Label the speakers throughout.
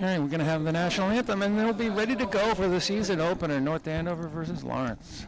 Speaker 1: right, we're going to have the national anthem, and they'll be ready to go for the season opener, North Andover versus Lawrence.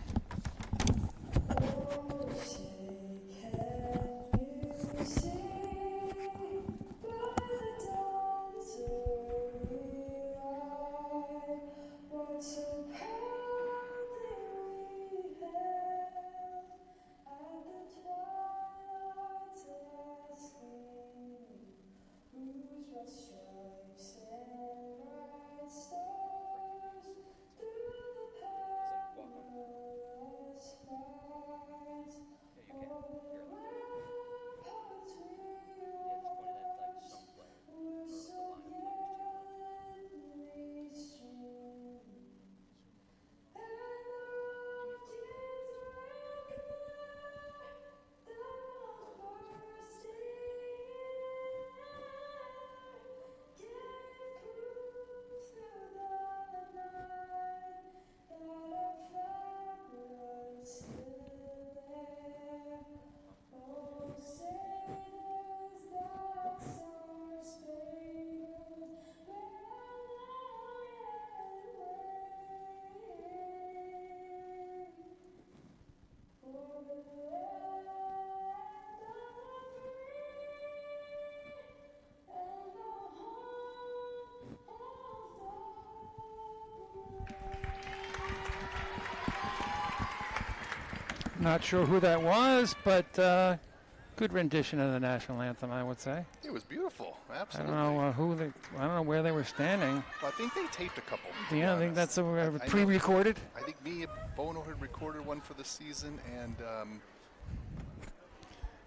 Speaker 1: Not sure who that was, but good rendition of the national anthem, I would say.
Speaker 2: It was beautiful, absolutely.
Speaker 1: I don't know I don't know where they were standing.
Speaker 2: Well, I think they taped a couple.
Speaker 1: Yeah, I think that's pre-recorded.
Speaker 2: I think me and Bono had recorded one for the season, and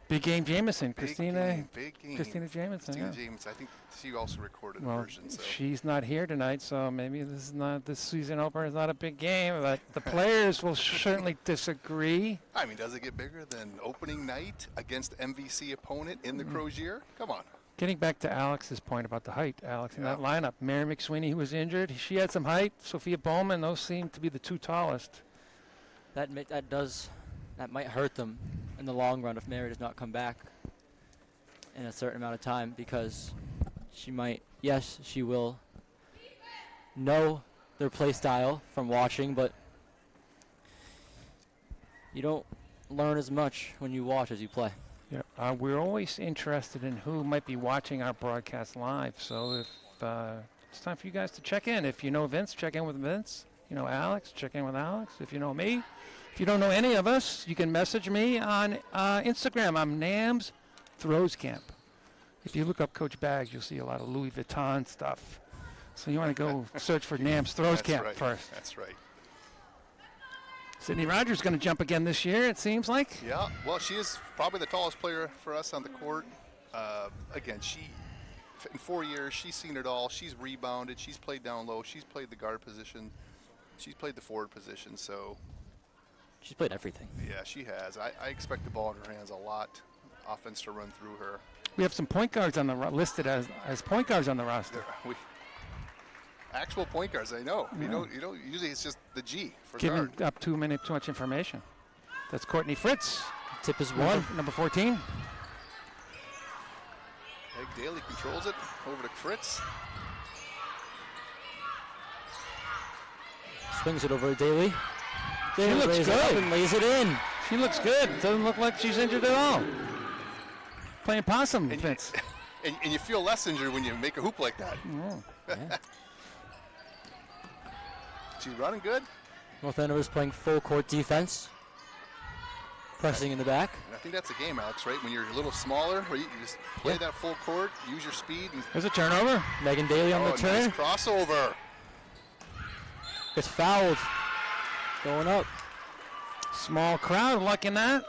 Speaker 1: Big Game Jameson, Christina
Speaker 2: Big Game.
Speaker 1: Christina Jameson.
Speaker 2: Christina
Speaker 1: Yeah.
Speaker 2: Jameson. I think she also recorded a
Speaker 1: Well,
Speaker 2: version. So.
Speaker 1: she's not here tonight, so maybe this season opener is not a big game. But the players will certainly disagree.
Speaker 2: I mean, does it get bigger than opening night against MVC opponent in the Crozier? Come on.
Speaker 1: Getting back to Alex's point about the height, Alex, in that lineup, Mary McSweeney, who was injured, she had some height. Sophia Bowman, those seem to be the two tallest.
Speaker 3: That might hurt them in the long run if Mary does not come back in a certain amount of time, because she will know their play style from watching, but you don't learn as much when you watch as you play.
Speaker 1: Yeah, we're always interested in who might be watching our broadcast live, so if it's time for you guys to check in. If you know Vince, check in with Vince. You know Alex, check in with Alex. If you know me, if you don't know any of us, you can message me on Instagram. I'm Nams Throws Camp. If you look up Coach Bags, you'll see a lot of Louis Vuitton stuff. So you want to go search for Nams Throws Camp first.
Speaker 2: That's right.
Speaker 1: Sydney Rogers going to jump again this year, it seems like.
Speaker 2: Yeah, well, she is probably the tallest player for us on the court. Again, in 4 years, she's seen it all. She's rebounded. She's played down low. She's played the guard position. She's played the forward position. So
Speaker 3: she's played everything.
Speaker 2: Yeah, she has. I expect the ball in her hands a lot. Offense to run through her.
Speaker 1: We have some point guards on the listed as point guards on the roster.
Speaker 2: Actual point guards, I know. Yeah. You don't. Usually it's just the G for
Speaker 1: giving
Speaker 2: guard.
Speaker 1: Up too much information. That's Courtney Fritz.
Speaker 3: Tip is one.
Speaker 1: Number 14.
Speaker 2: Meg Daly controls it. Over to Fritz.
Speaker 3: Swings it over to Daly.
Speaker 1: She looks good.
Speaker 3: And lays it in.
Speaker 1: She looks good. Doesn't look like she's injured at all. Playing possum, Vince.
Speaker 2: And you feel less injured when you make a hoop like that.
Speaker 1: Oh.
Speaker 3: Yeah.
Speaker 2: She's running good.
Speaker 3: North Andover's playing full court defense. Pressing in the back.
Speaker 2: And I think that's the game, Alex, right? When you're a little smaller, where you just play that full court, use your speed.
Speaker 1: There's a turnover.
Speaker 3: Megan Daly on the turn.
Speaker 2: Nice crossover.
Speaker 3: Gets fouled. Going up.
Speaker 1: Small crowd liking that.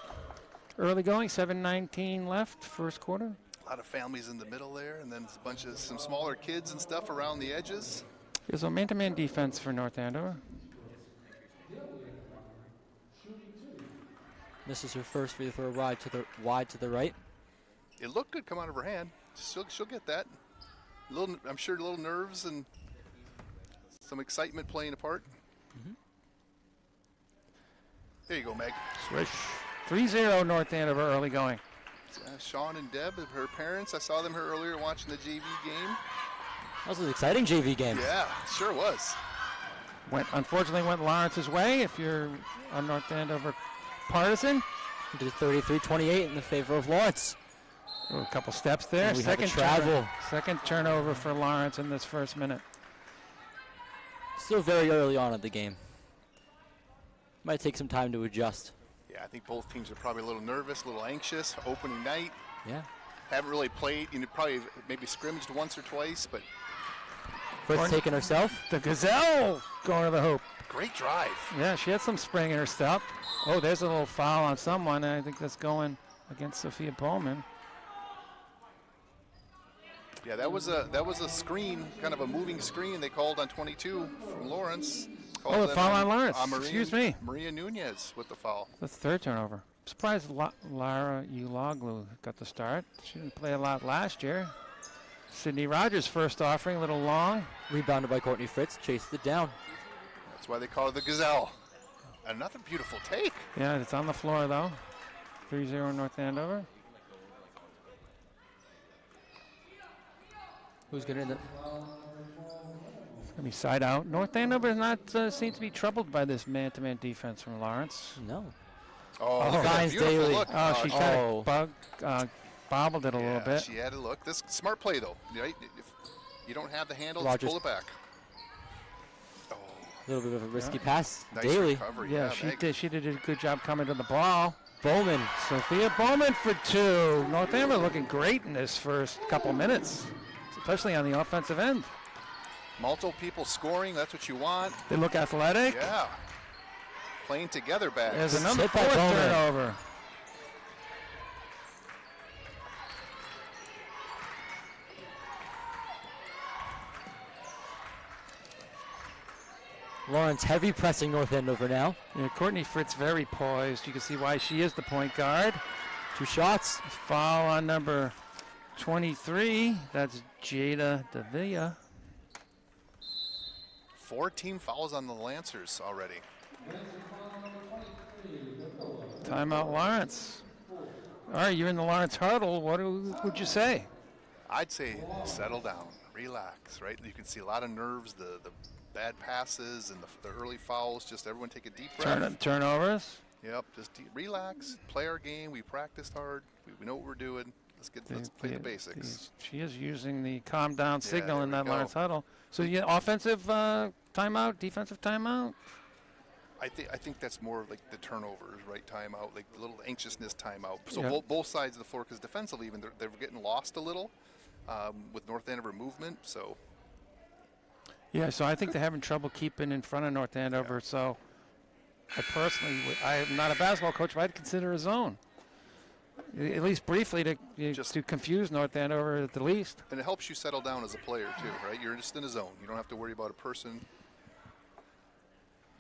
Speaker 1: Early going, 7:19 left, first quarter.
Speaker 2: A lot of families in the middle there, and then some smaller kids and stuff around the edges.
Speaker 1: There's a man-to-man defense for North Andover.
Speaker 3: Misses her first free throw wide to the right.
Speaker 2: It looked good come out of her hand. She'll get that. I'm sure a little nerves and some excitement playing a part.
Speaker 3: Mm-hmm.
Speaker 2: There you go, Meg.
Speaker 1: Swish. 3-0 North Andover early going.
Speaker 2: Sean and Deb, her parents, I saw them here earlier watching the JV game.
Speaker 3: That was an exciting JV game.
Speaker 2: Yeah, sure was.
Speaker 1: Unfortunately went Lawrence's way if you're a North Andover partisan.
Speaker 3: He did 33-28 in the favor of Lawrence.
Speaker 1: Ooh, a couple steps there.
Speaker 3: And we had the travel.
Speaker 1: Second turnover for Lawrence in this first minute.
Speaker 3: Still very early on in the game. Might take some time to adjust.
Speaker 2: Yeah, I think both teams are probably a little nervous, a little anxious. Opening night.
Speaker 3: Yeah.
Speaker 2: Haven't really played, probably maybe scrimmaged once or twice, but
Speaker 3: First taking herself.
Speaker 1: The Gazelle going to the hoop.
Speaker 2: great drive.
Speaker 1: Yeah, she had some spring in her step. Oh, there's a little foul on someone, and I think that's going against Sophia Bowman.
Speaker 2: Yeah, that was a screen, kind of a moving screen they called on 22 from Lawrence.
Speaker 1: Oh, the foul on Lawrence. Excuse me.
Speaker 2: Maria Nunez with the foul.
Speaker 1: That's the third turnover. Surprised Lara Uloglu got the start. She didn't play a lot last year. Sydney Rogers first offering, a little long.
Speaker 3: Rebounded by Courtney Fritz, chased it down.
Speaker 2: That's why they call her the Gazelle. Another beautiful take.
Speaker 1: Yeah, it's on the floor though. 3-0 North Andover.
Speaker 3: Who's going to end it?
Speaker 1: It's gonna be side out. North Andover does not seem to be troubled by this man-to-man defense from Lawrence.
Speaker 3: No.
Speaker 2: Oh, look at that
Speaker 3: Finds
Speaker 2: beautiful
Speaker 3: Daly.
Speaker 2: look.
Speaker 1: Oh, she kind of bobbled it a little bit.
Speaker 2: She had a look. This smart play though, right? If you don't have the handle,
Speaker 3: Rogers.
Speaker 2: just pull it back. Oh,
Speaker 3: A little bit of a risky pass.
Speaker 2: nice
Speaker 3: Daly.
Speaker 2: recovery.
Speaker 1: Yeah, she did a good job coming to the ball.
Speaker 3: Bowman.
Speaker 1: Sophia Bowman for two. North Andover looking great in this first couple minutes, especially on the offensive end.
Speaker 2: Multiple people scoring. That's what you want.
Speaker 1: They look athletic.
Speaker 2: Yeah. Playing together back.
Speaker 1: There's another
Speaker 3: hit by
Speaker 1: fourth
Speaker 3: Bowman.
Speaker 1: turnover.
Speaker 3: Lawrence heavy pressing North Andover now.
Speaker 1: Yeah, Courtney Fritz very poised. You can see why she is the point guard.
Speaker 3: 2 shots.
Speaker 1: Foul on number 23. That's Jada Davila.
Speaker 2: 4 team fouls on the Lancers already.
Speaker 1: Timeout Lawrence. All right, you're in the Lawrence huddle. What would you say?
Speaker 2: I'd say settle down, relax, right? You can see a lot of nerves, the bad passes and the early fouls. Just everyone take a deep breath.
Speaker 1: Turnovers.
Speaker 2: Yep, just relax, play our game. We practiced hard. We know what we're doing. Let's play the basics.
Speaker 1: She is using the calm down signal
Speaker 2: there
Speaker 1: in
Speaker 2: we
Speaker 1: that
Speaker 2: go.
Speaker 1: Lawrence huddle. So you offensive timeout, defensive timeout?
Speaker 2: I think that's more like the turnovers, right? Timeout, like the little anxiousness timeout. So
Speaker 1: Yeah.
Speaker 2: both sides of the floor, because defensively even they're getting lost a little with North Andover movement. So
Speaker 1: Yeah, so I think they're having trouble keeping in front of North Andover. So I personally, I'm not a basketball coach, but I'd consider a zone. At least briefly to confuse North Andover at the least.
Speaker 2: and it helps you settle down as a player too, right? You're just in a zone. You don't have to worry about a person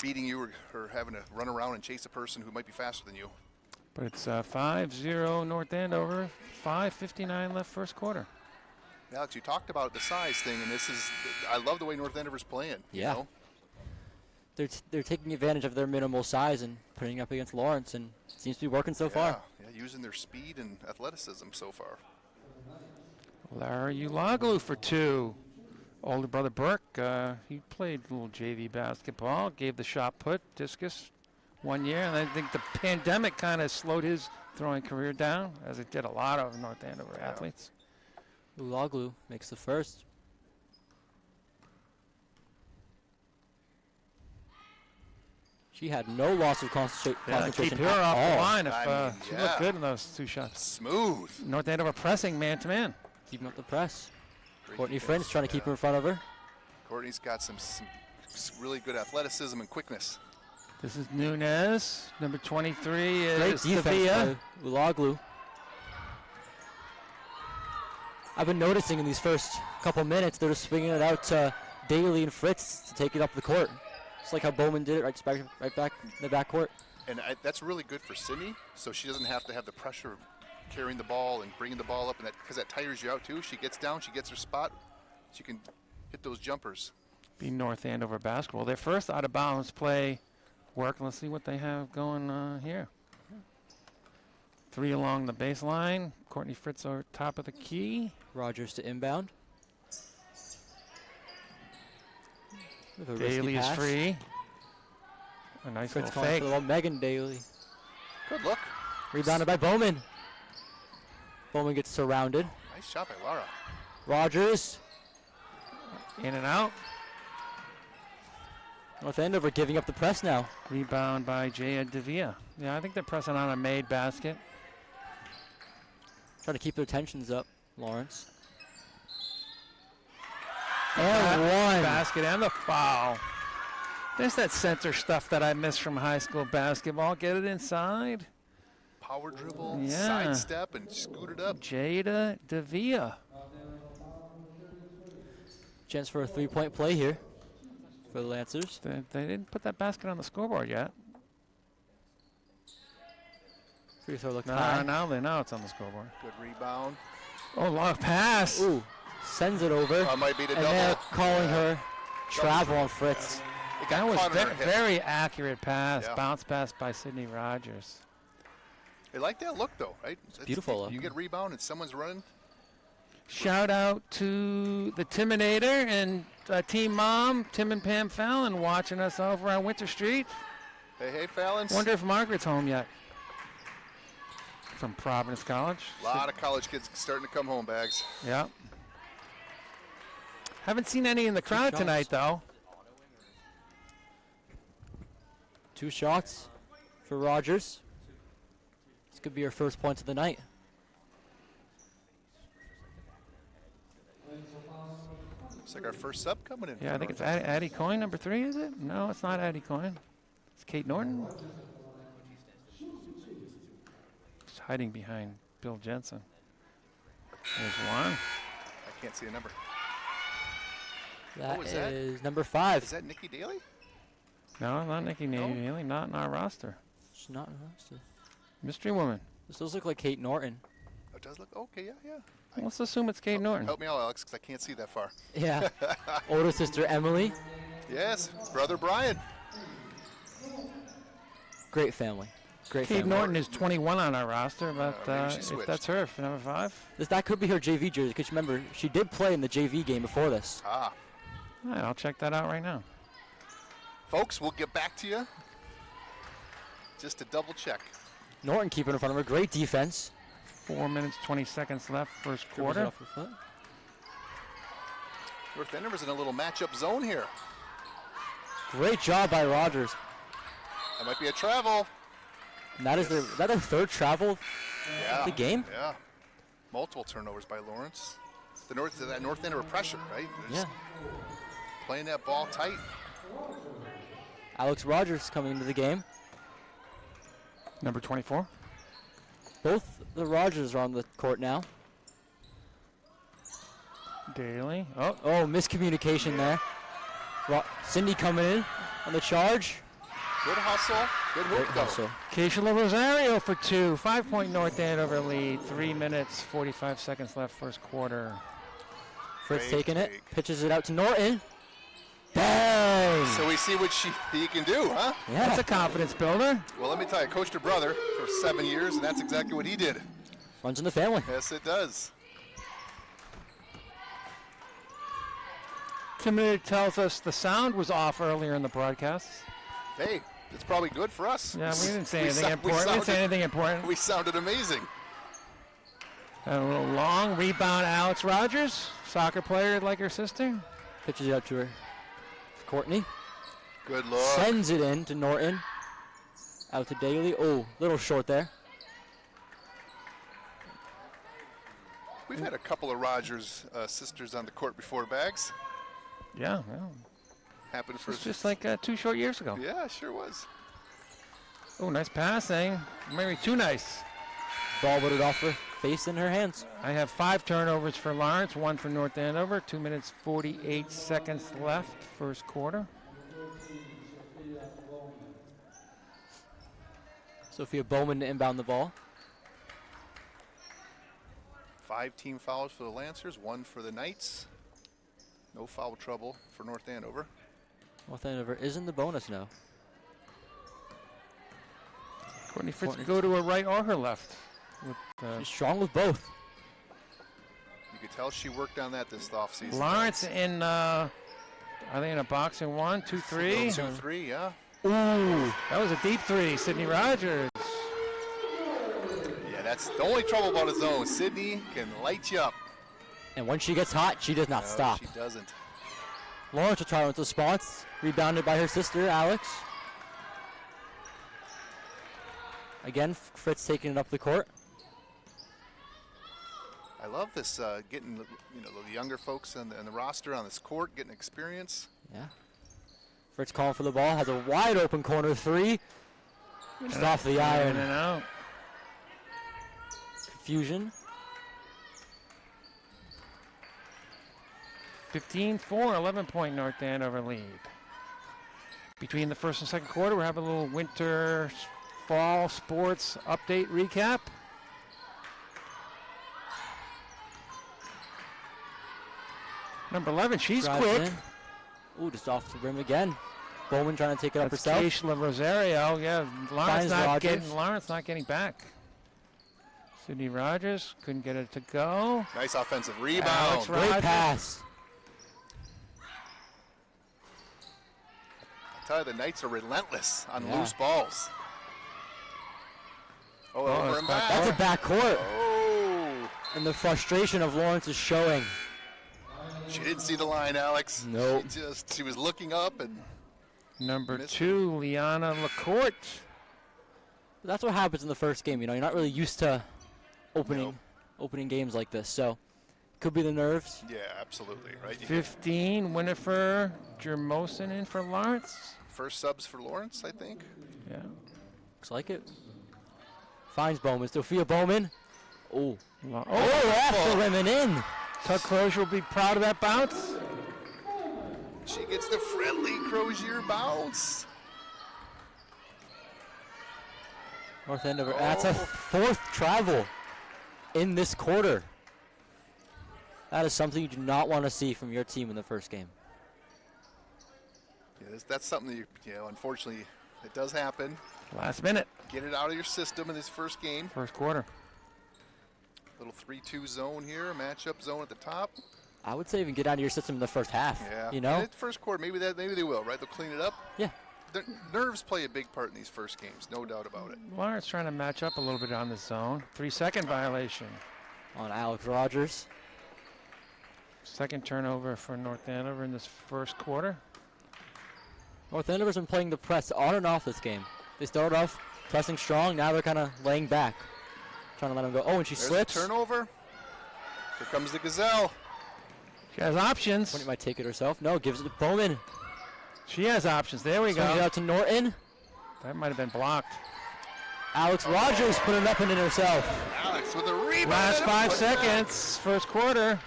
Speaker 2: beating you or having to run around and chase a person who might be faster than you.
Speaker 1: But it's 5-0 North Andover, 5:59 left first quarter.
Speaker 2: Alex, you talked about the size thing, and I love the way North Andover's playing.
Speaker 3: Yeah.
Speaker 2: You know?
Speaker 3: They're taking advantage of their minimal size and putting up against Lawrence, and it seems to be working so far.
Speaker 2: Yeah, using their speed and athleticism so far.
Speaker 1: Lara Uloglu for two. Older brother Burke, he played a little JV basketball, gave the shot put, discus 1 year, and I think the pandemic kind of slowed his throwing career down, as it did a lot of North Andover athletes.
Speaker 3: Uloglu makes the first. She had no loss of concentration
Speaker 1: Keep her
Speaker 3: at
Speaker 1: off
Speaker 3: all.
Speaker 1: the line. She
Speaker 2: yeah.
Speaker 1: looked good in those 2 shots.
Speaker 2: Smooth.
Speaker 1: North Andover pressing man-to-man.
Speaker 3: Keeping up the press.
Speaker 2: Great
Speaker 3: Courtney
Speaker 2: defense.
Speaker 3: Fritz trying to keep her in front of her.
Speaker 2: Courtney's got some really good athleticism and quickness.
Speaker 1: This is Nunez. Number 23
Speaker 3: Great
Speaker 1: is
Speaker 3: defense
Speaker 1: Sevilla.
Speaker 3: by Uloglu. I've been noticing in these first couple minutes, they're just swinging it out to Daly and Fritz to take it up the court. Just like how Bowman did it right back in the backcourt.
Speaker 2: And that's really good for Sydney, so she doesn't have to have the pressure of carrying the ball and bringing the ball up, and because that tires you out too. She gets down, she gets her spot, she can hit those jumpers.
Speaker 1: Be North Andover basketball. Their first out-of-bounds play worked. Let's see what they have going here. 3 along the baseline. Courtney Fritz over top of the key.
Speaker 3: Rogers to inbound. With a risky
Speaker 1: Daly is
Speaker 3: pass.
Speaker 1: free. A nice
Speaker 3: Fritz
Speaker 1: little
Speaker 3: calling
Speaker 1: fake.
Speaker 3: for the ball. Megan Daly.
Speaker 2: Good look.
Speaker 3: Rebounded by Bowman. Bowman gets surrounded.
Speaker 2: Nice shot by Lara.
Speaker 3: Rogers.
Speaker 1: In and out.
Speaker 3: North Andover giving up the press now.
Speaker 1: Rebound by Jaya Devia. Yeah, I think they're pressing on a made basket.
Speaker 3: Trying to keep their tensions up, Lawrence. And one.
Speaker 1: Basket and the foul. There's that center stuff that I miss from high school basketball. Get it inside.
Speaker 2: Power dribble,
Speaker 1: Yeah.
Speaker 2: sidestep, and scoot it up.
Speaker 1: Jada Devia.
Speaker 3: Chance for a three-point play here for the Lancers.
Speaker 1: They didn't put that basket on the scoreboard yet.
Speaker 3: Free throw looked high.
Speaker 1: Now it's on the scoreboard.
Speaker 2: Good rebound.
Speaker 1: Oh, long pass.
Speaker 3: Ooh, sends it over.
Speaker 2: Might be the
Speaker 3: And
Speaker 2: double.
Speaker 3: they're calling her travel on Fritz.
Speaker 2: It got
Speaker 1: That was
Speaker 2: caught in her hip.
Speaker 1: very accurate pass.
Speaker 2: Yeah.
Speaker 1: Bounce pass by Sydney Rogers.
Speaker 2: They like that look, though, right? It's
Speaker 3: beautiful look.
Speaker 2: You get rebound and someone's running.
Speaker 1: Shout out to the Timinator and Team Mom, Tim and Pam Fallon, watching us over on Winter Street.
Speaker 2: Hey, Fallons.
Speaker 1: Wonder if Margaret's home yet. From Providence College.
Speaker 2: A lot of college kids starting to come home, Bags.
Speaker 1: Yeah. Haven't seen any in the crowd
Speaker 3: shots.
Speaker 1: tonight, though.
Speaker 3: 2 shots for Rogers. This could be her first points of the night.
Speaker 2: Looks like our first sub coming in.
Speaker 1: Yeah,
Speaker 2: for
Speaker 1: I think it's
Speaker 2: North.
Speaker 1: Addie Coyne, number 3, is it? No, it's not Addie Coyne. It's Kate Norton. She's hiding behind Bill Jensen. There's one.
Speaker 2: I can't see a number.
Speaker 3: That
Speaker 2: is that?
Speaker 3: is number 5.
Speaker 2: Is that Nikki Daly?
Speaker 1: No, not Nikki Neely, not in our roster.
Speaker 3: She's not rostered.
Speaker 1: Mystery woman.
Speaker 3: This does look like Kate Norton.
Speaker 2: Oh, it does look okay. Yeah.
Speaker 1: Let's assume it's Kate Norton.
Speaker 2: Help me out, Alex, because I can't see that far.
Speaker 3: Yeah. Older sister Emily.
Speaker 2: Yes, brother Brian.
Speaker 3: Great family. Great
Speaker 1: Kate
Speaker 3: family.
Speaker 1: Norton is 21 on our roster, but
Speaker 2: maybe she
Speaker 1: if
Speaker 2: switched.
Speaker 1: that's her, for number 5.
Speaker 3: That could be her JV jersey, because remember, she did play in the JV game before this.
Speaker 2: Ah,
Speaker 1: All right, I'll check that out right now.
Speaker 2: folks, we'll get back to you. Just to double check.
Speaker 3: Norton keeping in front of her. Great defense.
Speaker 1: 4 minutes, 20 seconds left, first
Speaker 3: Dribbles it
Speaker 1: quarter.
Speaker 3: off her foot.
Speaker 2: North Andover's in a little matchup zone here.
Speaker 3: Great job by Rogers.
Speaker 2: That might be a travel.
Speaker 3: And that is their third travel
Speaker 2: Yeah.
Speaker 3: of the game.
Speaker 2: Yeah. Multiple turnovers by Lawrence. That North Andover pressure, right? They're
Speaker 3: Yeah.
Speaker 2: just playing that ball tight.
Speaker 3: Alex Rogers coming into the game.
Speaker 1: Number 24.
Speaker 3: Both the Rogers are on the court now.
Speaker 1: Daly. Oh,
Speaker 3: Oh, miscommunication there. Cindy coming in on the charge.
Speaker 2: Good hustle. Good
Speaker 3: Great
Speaker 2: hook, though.
Speaker 3: hustle.
Speaker 1: Keisha Rosario for 2. 5-point North Andover lead. 3 minutes, 45 seconds left, first quarter.
Speaker 3: Fritz
Speaker 2: Great
Speaker 3: taking it.
Speaker 2: take.
Speaker 3: Pitches it out to Norton. Bang!
Speaker 2: So we see what he can do, huh?
Speaker 3: Yeah.
Speaker 1: That's a confidence builder.
Speaker 2: Well, let me tell you, I coached her brother for 7 years, and that's exactly what he did.
Speaker 3: Runs in the family.
Speaker 2: Yes, it does.
Speaker 1: Timid tells us the sound was off earlier in the broadcast.
Speaker 2: Hey, it's probably good for us.
Speaker 1: Yeah, we didn't say
Speaker 2: We
Speaker 1: anything
Speaker 2: sou- we
Speaker 1: important. We didn't say
Speaker 2: sounded-
Speaker 1: anything important.
Speaker 2: We sounded amazing.
Speaker 1: A little long rebound, Alex Rogers, soccer player like her sister.
Speaker 3: Pitches it out to her. Courtney.
Speaker 2: Good look.
Speaker 3: Sends it in to Norton. Out to Daly. Oh, little short there.
Speaker 2: We've had a couple of Rogers sisters on the court before, Bags.
Speaker 1: Yeah, well,
Speaker 2: Happened for
Speaker 1: it's just like 2 short years ago.
Speaker 2: Yeah, sure was.
Speaker 1: Oh, nice passing. Maybe too nice.
Speaker 3: Ball butted off her face in her hands.
Speaker 1: I have 5 turnovers for Lawrence, 1 for North Andover. 2 minutes, 48 seconds left, first quarter.
Speaker 3: Sophia Bowman to inbound the ball.
Speaker 2: 5 team fouls for the Lancers, 1 for the Knights. No foul trouble for North Andover.
Speaker 3: North Andover is in the bonus now.
Speaker 1: Courtney Fritz
Speaker 3: Courtney.
Speaker 1: go to her right or her left. With,
Speaker 3: She's strong with both.
Speaker 2: You could tell she worked on that this offseason.
Speaker 1: Lawrence in Are they in a box in 1, 2, 3?
Speaker 2: 2, 3, yeah.
Speaker 1: Ooh, that was a deep 3, Sydney Rogers.
Speaker 2: Yeah, that's the only trouble about his zone. Sydney can light you up.
Speaker 3: And when she gets hot, she does not
Speaker 2: No,
Speaker 3: stop.
Speaker 2: she doesn't.
Speaker 3: Lawrence will try with the response. Rebounded by her sister, Alex. Again, Fritz taking it up the court.
Speaker 2: I love this, getting the younger folks on the roster on this court, getting experience.
Speaker 3: Yeah. Fritz calling for the ball. Has a wide open corner 3. Just off the iron.
Speaker 1: In and out.
Speaker 3: Confusion.
Speaker 1: 15-4, 11-point North Andover lead. Between the first and second quarter, we're having a little winter fall sports update recap. Number 11, she's
Speaker 3: Drives
Speaker 1: quick.
Speaker 3: in. Ooh, just off the rim again. Bowman trying to take it up
Speaker 1: That's
Speaker 3: herself.
Speaker 1: Keishla Rosario. Yeah,
Speaker 3: Finds Rogers.
Speaker 1: Lawrence not getting back. Sydney Rogers couldn't get it to go.
Speaker 2: Nice offensive rebound.
Speaker 1: Alex
Speaker 3: Great
Speaker 1: Rogers.
Speaker 3: pass.
Speaker 2: I tell you, the Knights are relentless on
Speaker 3: Yeah.
Speaker 2: loose balls. Oh,
Speaker 1: Oh,
Speaker 2: over
Speaker 1: it's
Speaker 2: and
Speaker 1: back
Speaker 2: back.
Speaker 3: That's a backcourt.
Speaker 2: Oh,
Speaker 3: And the frustration of Lawrence is showing.
Speaker 2: she didn't see the line, Alex.
Speaker 3: Nope.
Speaker 2: She was looking up and
Speaker 1: Number
Speaker 2: Missed
Speaker 1: 2, Liana Lacourte.
Speaker 3: That's what happens in the first game. You're not really used to opening games like this. So, could be the nerves.
Speaker 2: yeah, absolutely right.
Speaker 1: 15, Winifred Jermosin in for Lawrence.
Speaker 2: First subs for Lawrence, I think.
Speaker 1: Yeah.
Speaker 3: Looks like it. Finds Bowman. Sophia Bowman. Oh. Off the rim and in.
Speaker 1: Tug Crozier will be proud of that bounce.
Speaker 2: She gets the friendly Crozier bounce.
Speaker 3: North Andover. That's a 4th travel in this quarter. That is something you do not want to see from your team in the first game.
Speaker 2: Yeah, that's something that unfortunately, it does happen.
Speaker 1: Last minute.
Speaker 2: Get it out of your system in this first game.
Speaker 1: First quarter.
Speaker 2: Little 3-2 zone here, matchup zone at the top.
Speaker 3: I would say even get out of your system in the first half.
Speaker 2: Yeah.
Speaker 3: You know?
Speaker 2: And first quarter, maybe they will, right? They'll clean it up.
Speaker 3: Yeah.
Speaker 2: The nerves play a big part in these first games, no doubt about it.
Speaker 1: Lawrence trying to match up a little bit on the zone. 3-second violation.
Speaker 3: On Alex Rogers.
Speaker 1: Second turnover for North Andover in this first quarter.
Speaker 3: North Andover's been playing the press on and off this game. They started off pressing strong. Now they're kind of laying back. Trying to let them go. Oh, and she
Speaker 2: There's
Speaker 3: slips.
Speaker 2: a turnover. Here comes the Gazelle.
Speaker 1: She has options.
Speaker 3: Winnie might take it herself. No, gives it to Bowman.
Speaker 1: She has options. There we
Speaker 3: Swings it
Speaker 1: go.
Speaker 3: out to Norton.
Speaker 1: That might have been blocked.
Speaker 3: Alex Rogers put it up and in herself.
Speaker 2: Alex with a rebound.
Speaker 1: Last
Speaker 2: and a
Speaker 1: 5
Speaker 2: putback.
Speaker 1: seconds. First quarter.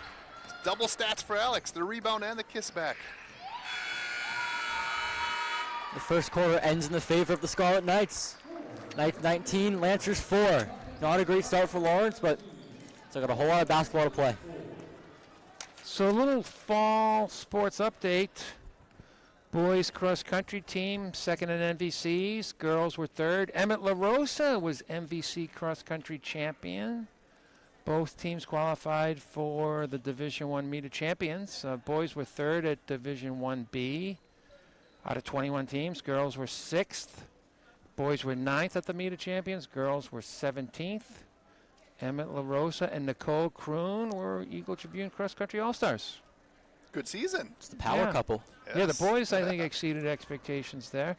Speaker 2: Double stats for Alex, the rebound and the kiss back.
Speaker 3: The first quarter ends in the favor of the Scarlet Knights. Knights 19, Lancers 4. Not a great start for Lawrence, but it's got a whole lot of basketball to play.
Speaker 1: So a little fall sports update. Boys cross country team second in MVCs. Girls were third. Emmett La Rosa was MVC cross country champion. Both teams qualified for the Division I Meet of Champions. Boys were third at Division 1B out of 21 teams. Girls were sixth. Boys were ninth at the Meet of Champions. Girls were 17th. Emmett La Rosa and Nicole Kroon were Eagle Tribune Cross Country All-Stars.
Speaker 2: Good season.
Speaker 3: It's the power
Speaker 1: Yeah.
Speaker 3: couple.
Speaker 1: Yeah, the boys, I think, exceeded expectations there.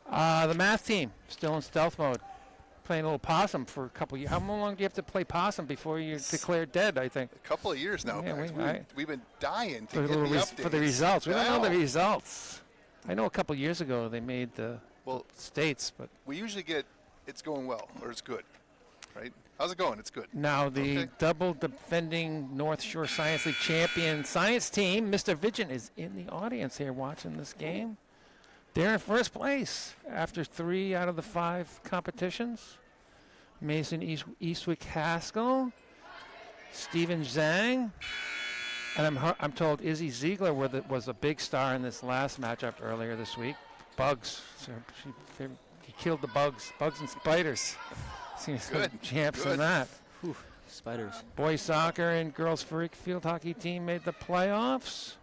Speaker 1: The math team, still in stealth mode. Playing a little possum for a couple years. How long do you have to play possum before you're declared dead, I think?
Speaker 2: A couple of years now,
Speaker 1: Yeah,
Speaker 2: guys. We've been dying to
Speaker 1: For,
Speaker 2: get the
Speaker 1: for the
Speaker 2: updates.
Speaker 1: results. We don't know the
Speaker 2: Wow.
Speaker 1: results. I know a couple years ago they made the
Speaker 2: Well,
Speaker 1: states, but
Speaker 2: we usually get it's going well or it's good, right? How's it going? It's good.
Speaker 1: now the
Speaker 2: Okay.
Speaker 1: double defending North Shore Science League champion science team, Mr. Vigent, is in the audience here watching this game. They're in first place after 3 out of the 5 competitions. Mason Eastwick Haskell, Steven Zhang, and I'm told Izzy Ziegler was a big star in this last matchup earlier this week. Bugs, so he killed the bugs and spiders. Seems some
Speaker 2: Good,
Speaker 1: champs in
Speaker 2: good.
Speaker 1: that.
Speaker 3: Spiders.
Speaker 1: Boys soccer and girls field hockey team made the playoffs.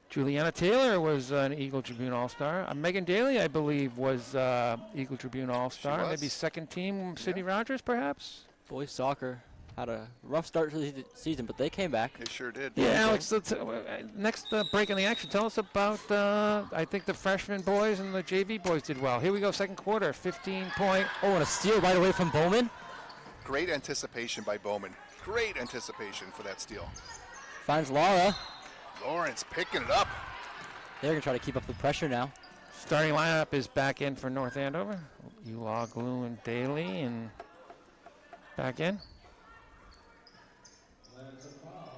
Speaker 1: Juliana Taylor was an Eagle Tribune All-Star. Megan Daly, I believe, was Eagle Tribune All-Star.
Speaker 2: was.
Speaker 1: Maybe second team Sydney Rogers, perhaps?
Speaker 3: Boys soccer had a rough start to the season, but they came back.
Speaker 2: They sure did.
Speaker 1: Yeah, Alex, let's, next break in the action, tell us about, I think the freshman boys and the JV boys did well. Here we go, second quarter, 15-point.
Speaker 3: Oh, and a steal right away from Bowman.
Speaker 2: Great anticipation by Bowman. Great anticipation for that steal.
Speaker 3: Finds Laura.
Speaker 2: Lawrence picking it up.
Speaker 3: They're going to try to keep up the pressure now.
Speaker 1: Starting lineup is back in for North Andover. Uloglu and Daly, and back in.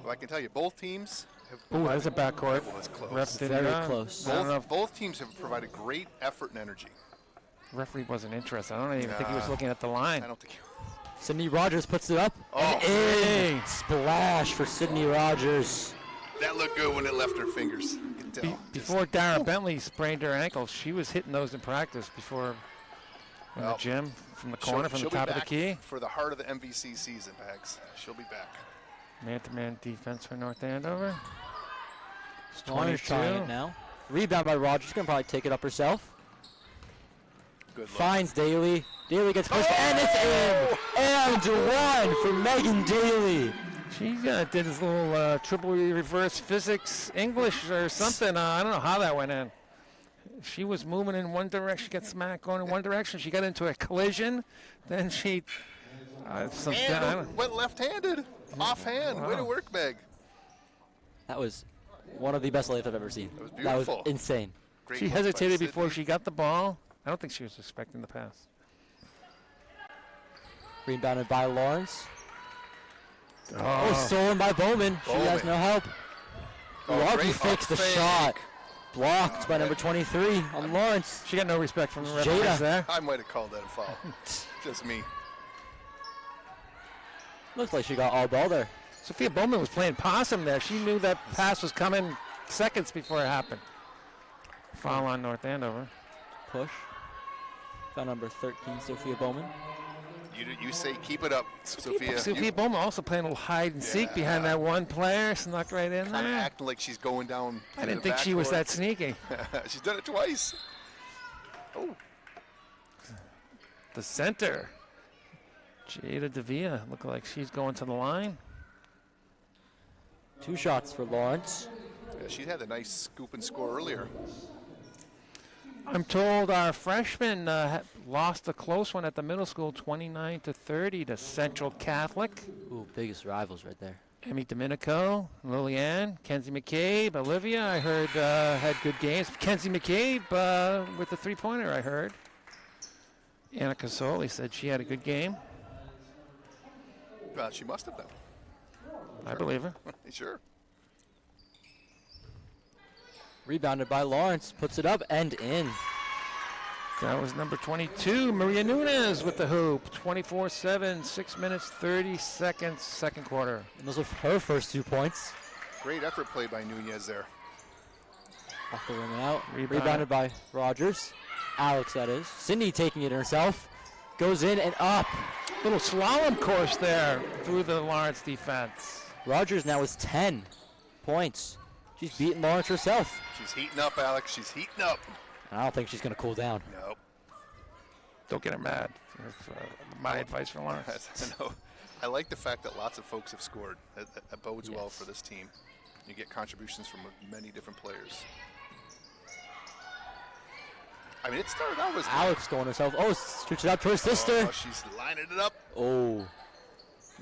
Speaker 2: Well, I can tell you, both teams have
Speaker 1: Ooh, there's a backcourt.
Speaker 2: It was close.
Speaker 1: Ref didn't,
Speaker 3: Very close.
Speaker 1: I don't know if
Speaker 2: Both teams have provided great effort and energy.
Speaker 1: referee wasn't interested. I don't even think he was
Speaker 2: Nah.
Speaker 1: looking at the line.
Speaker 2: I don't think.
Speaker 3: Sydney Rogers puts it up.
Speaker 2: Oh,
Speaker 3: In. Splash for Sydney Rogers.
Speaker 2: that looked good when it left her fingers. You can tell.
Speaker 1: Before Dara Bentley sprained her ankle, she was hitting those in practice before in the
Speaker 2: Well,
Speaker 1: gym from the corner, from the
Speaker 2: she'll
Speaker 1: top
Speaker 2: be
Speaker 1: of the
Speaker 2: back
Speaker 1: key.
Speaker 2: for the heart of the MVC season, Bags. She'll be back.
Speaker 1: Man-to-man defense for North Andover. It's
Speaker 3: Lawyer's trying
Speaker 1: 22.
Speaker 3: it now. Rebound by Rogers. Going to probably take it up herself.
Speaker 2: Good look.
Speaker 3: Finds Daly. Daly gets pushed, and it's in. And one for Megan Daly.
Speaker 1: She did this little triple reverse physics English or something. I don't know how that went in. She was moving in one direction, got smacked going in one direction. She got into a collision. Then she
Speaker 2: And went left-handed, offhand. Way to work, Meg.
Speaker 3: That was one of the best lays I've ever seen.
Speaker 2: That was
Speaker 3: That was
Speaker 2: beautiful.
Speaker 3: insane.
Speaker 2: Great
Speaker 1: she
Speaker 2: look by
Speaker 1: hesitated before
Speaker 2: Sydney.
Speaker 1: she got the ball. I don't think she was expecting the pass.
Speaker 3: Rebounded by Lawrence. Oh,
Speaker 1: Oh,
Speaker 3: stolen by Bowman. She has
Speaker 2: Bowman.
Speaker 3: no help.
Speaker 2: Oh,
Speaker 3: Lucky
Speaker 2: great
Speaker 3: fakes the
Speaker 2: up fake.
Speaker 3: shot. Blocked by number 23 on Lawrence.
Speaker 1: she got no respect from the referees
Speaker 3: Jada.
Speaker 1: there.
Speaker 2: I might have called that a foul. Just me.
Speaker 3: Looks like she got all ball there.
Speaker 1: Sophia Bowman was playing possum there. She knew that pass was coming seconds before it happened. Foul on North Andover.
Speaker 3: Push. Foul number 13, Sophia Bowman.
Speaker 2: You say keep it up, Sophia.
Speaker 1: Sophia Bowman also playing a little hide and seek behind that one player, snuck right in
Speaker 2: Kind of
Speaker 1: there.
Speaker 2: acting like she's going down.
Speaker 1: I didn't think she was that
Speaker 2: backcourt.
Speaker 1: sneaky.
Speaker 2: She's done it twice. Oh,
Speaker 1: The center, Jada Davia, look like she's going to the line.
Speaker 3: 2 shots for Lawrence.
Speaker 2: yeah, she had a nice scoop and score earlier.
Speaker 1: I'm told our freshman lost a close one at the middle school, 29-30 to Central Catholic.
Speaker 3: Ooh, biggest rivals right there.
Speaker 1: Emmy Domenico, Lillian, Kenzie McCabe, Olivia, I heard had good games. Kenzie McCabe with the three-pointer, I heard. Anna Casoli said she had a good game.
Speaker 2: She must have been.
Speaker 1: I believe her.
Speaker 2: Sure.
Speaker 3: Rebounded by Lawrence. Puts it up and in.
Speaker 1: That was number 22, Maria Nunez with the hoop. 24-7, 6 minutes, 30 seconds, second quarter.
Speaker 3: And those were her first 2 points.
Speaker 2: Great effort play by Nunez there.
Speaker 3: Off the rim and out.
Speaker 1: Rebound.
Speaker 3: Rebounded by Rogers. Alex, that is. Cindy taking it herself. Goes in and up.
Speaker 1: Little slalom course there through the Lawrence defense.
Speaker 3: Rogers now is 10 points. She's beaten Lawrence herself.
Speaker 2: She's heating up, Alex. She's heating up.
Speaker 3: And I don't think she's going to cool down.
Speaker 2: Nope.
Speaker 1: Don't get her mad. That's my advice for Lawrence.
Speaker 2: No. I like the fact that lots of folks have scored. That bodes well
Speaker 3: Yes.
Speaker 2: for this team. You get contributions from many different players. I mean, it started out as
Speaker 3: Alex going herself. Oh, shoots it out to her sister.
Speaker 2: Oh, she's lining it up.
Speaker 3: Oh.